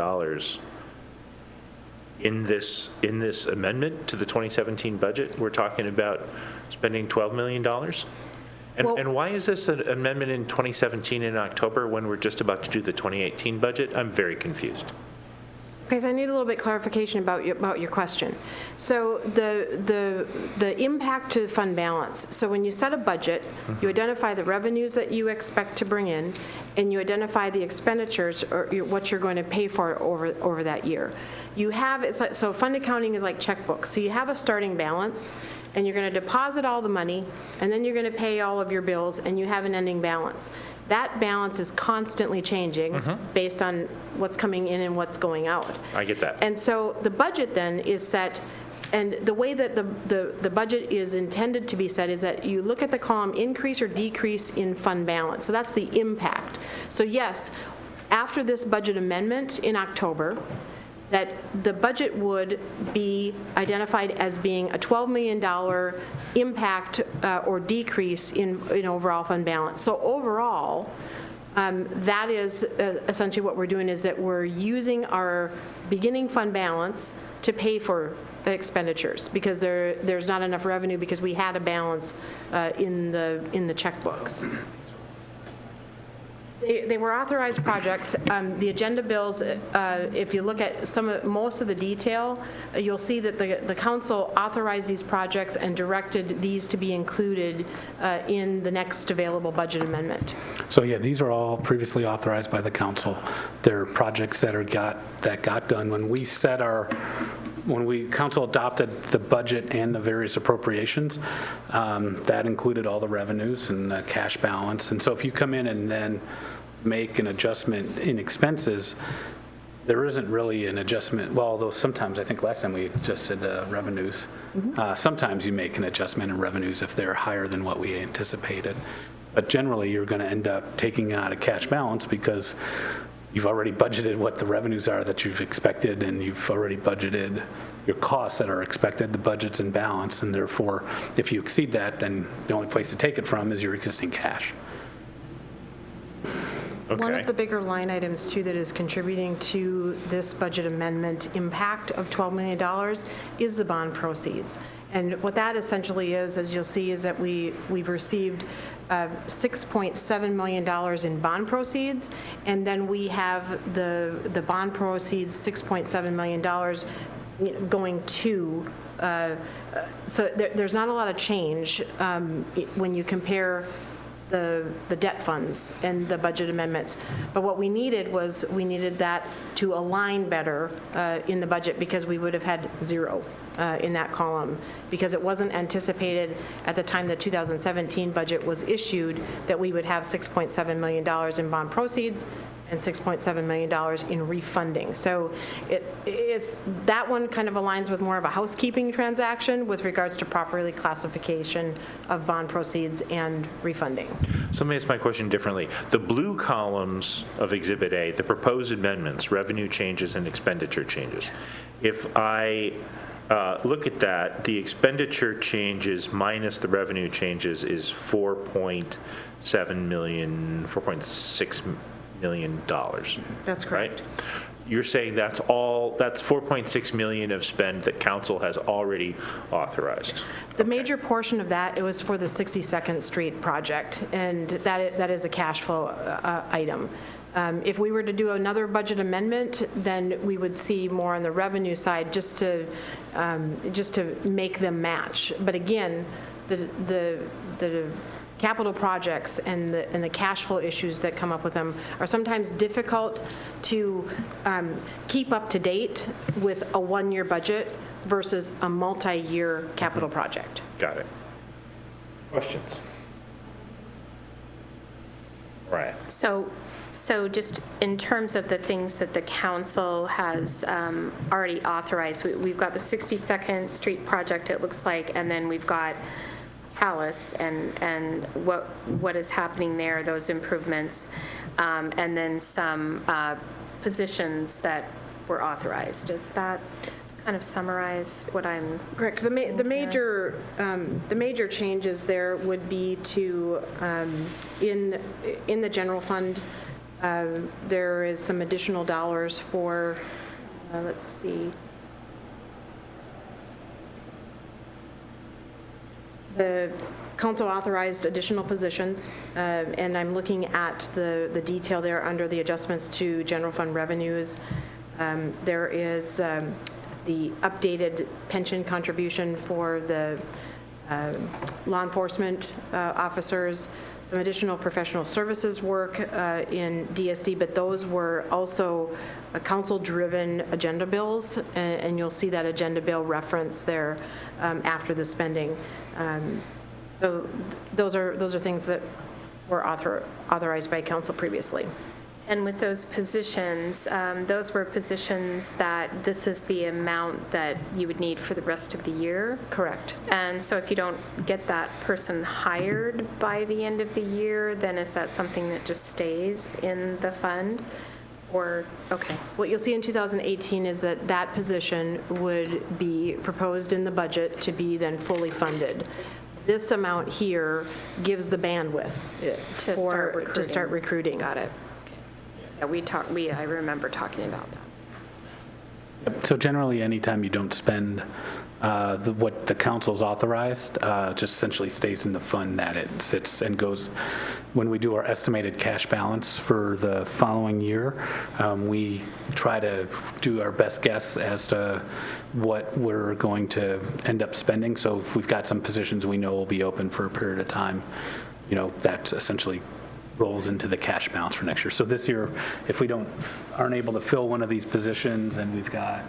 in this amendment to the 2017 budget. We're talking about spending $12 million. And why is this an amendment in 2017 in October when we're just about to do the 2018 budget? I'm very confused. Because I need a little bit clarification about your question. So the impact to fund balance. So when you set a budget, you identify the revenues that you expect to bring in, and you identify the expenditures or what you're going to pay for over that year. You have, it's like, so fund accounting is like checkbooks. So you have a starting balance, and you're going to deposit all the money, and then you're going to pay all of your bills, and you have an ending balance. That balance is constantly changing based on what's coming in and what's going out. I get that. And so the budget then is set, and the way that the budget is intended to be set is that you look at the column increase or decrease in fund balance. So that's the impact. So yes, after this budget amendment in October, that the budget would be identified as being a $12 million impact or decrease in overall fund balance. So overall, that is essentially what we're doing, is that we're using our beginning fund balance to pay for expenditures, because there's not enough revenue because we had a balance in the checkbooks. They were authorized projects. The agenda bills, if you look at most of the detail, you'll see that the council authorized these projects and directed these to be included in the next available budget amendment. So yeah, these are all previously authorized by the council. They're projects that got done when council adopted the budget and the various appropriations. That included all the revenues and the cash balance. And so if you come in and then make an adjustment in expenses, there isn't really an adjustment. Well, although sometimes, I think last time we adjusted revenues. Sometimes you make an adjustment in revenues if they're higher than what we anticipated. But generally, you're going to end up taking out a cash balance because you've already budgeted what the revenues are that you've expected, and you've already budgeted your costs that are expected. The budget's in balance, and therefore, if you exceed that, then the only place to take it from is your existing cash. Okay. One of the bigger line items, too, that is contributing to this budget amendment impact of $12 million is the bond proceeds. And what that essentially is, as you'll see, is that we've received $6.7 million in bond proceeds, and then we have the bond proceeds, $6.7 million going to, so there's not a lot of change when you compare the debt funds and the budget amendments. But what we needed was, we needed that to align better in the budget, because we would have had zero in that column, because it wasn't anticipated at the time the 2017 budget was issued that we would have $6.7 million in bond proceeds and $6.7 million in refunding. So it's that one kind of aligns with more of a housekeeping transaction with regards to properly classification of bond proceeds and refunding. So let me ask my question differently. The blue columns of Exhibit A, the proposed amendments, revenue changes and expenditure changes. If I look at that, the expenditure changes minus the revenue changes is $4.7 million, $4.6 million. That's correct. Right? You're saying that's 4.6 million of spend that council has already authorized. The major portion of that, it was for the 62nd Street project, and that is a cash flow item. If we were to do another budget amendment, then we would see more on the revenue side just to make them match. But again, the capital projects and the cash flow issues that come up with them are sometimes difficult to keep up to date with a one-year budget versus a multi-year capital project. Got it. Questions? All right. So just in terms of the things that the council has already authorized, we've got the 62nd Street project, it looks like, and then we've got Alice and what is happening there, those improvements, and then some positions that were authorized. Does that kind of summarize what I'm correct? The major changes there would be to in the general fund, there is some additional dollars for let's see. Council authorized additional positions, and I'm looking at the detail there under the adjustments to general fund revenues. There is the updated pension contribution for the law enforcement officers, some additional professional services work in DSD, but those were also council-driven agenda bills, and you'll see that agenda bill reference there after the spending. So those are things that were authorized by council previously. And with those positions, those were positions that this is the amount that you would need for the rest of the year? Correct. And so if you don't get that person hired by the end of the year, then is that something that just stays in the fund? Or, okay. What you'll see in 2018 is that that position would be proposed in the budget to be then fully funded. This amount here gives the bandwidth to start recruiting. Got it. Yeah, I remember talking about that. So generally, anytime you don't spend what the council's authorized, just essentially stays in the fund that it sits and goes. When we do our estimated cash balance for the following year, we try to do our best guess as to what we're going to end up spending. So if we've got some positions we know will be open for a period of time, that essentially rolls into the cash balance for next year. So this year, if we aren't able to fill one of these positions, and we've got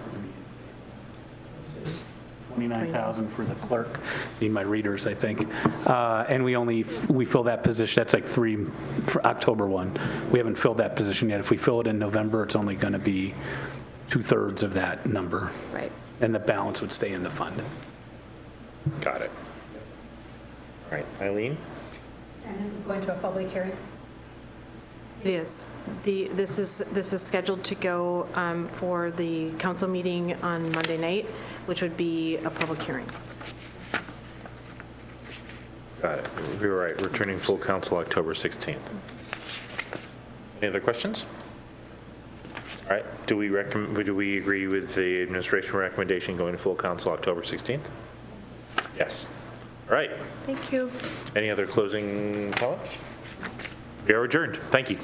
29,000 for the clerk, need my readers, I think, and we fill that position, that's like 3 for October 1. We haven't filled that position yet. If we fill it in November, it's only going to be 2/3 of that number. Right. And the balance would stay in the fund. Got it. All right, Eileen? And this is going to a public hearing? It is. This is scheduled to go for the council meeting on Monday night, which would be a public hearing. Got it. We were right. Returning full council October 16th. Any other questions? All right. Do we agree with the administration recommendation going to full council October 16th? Yes. All right. Thank you. Any other closing comments? We are adjourned. Thank you.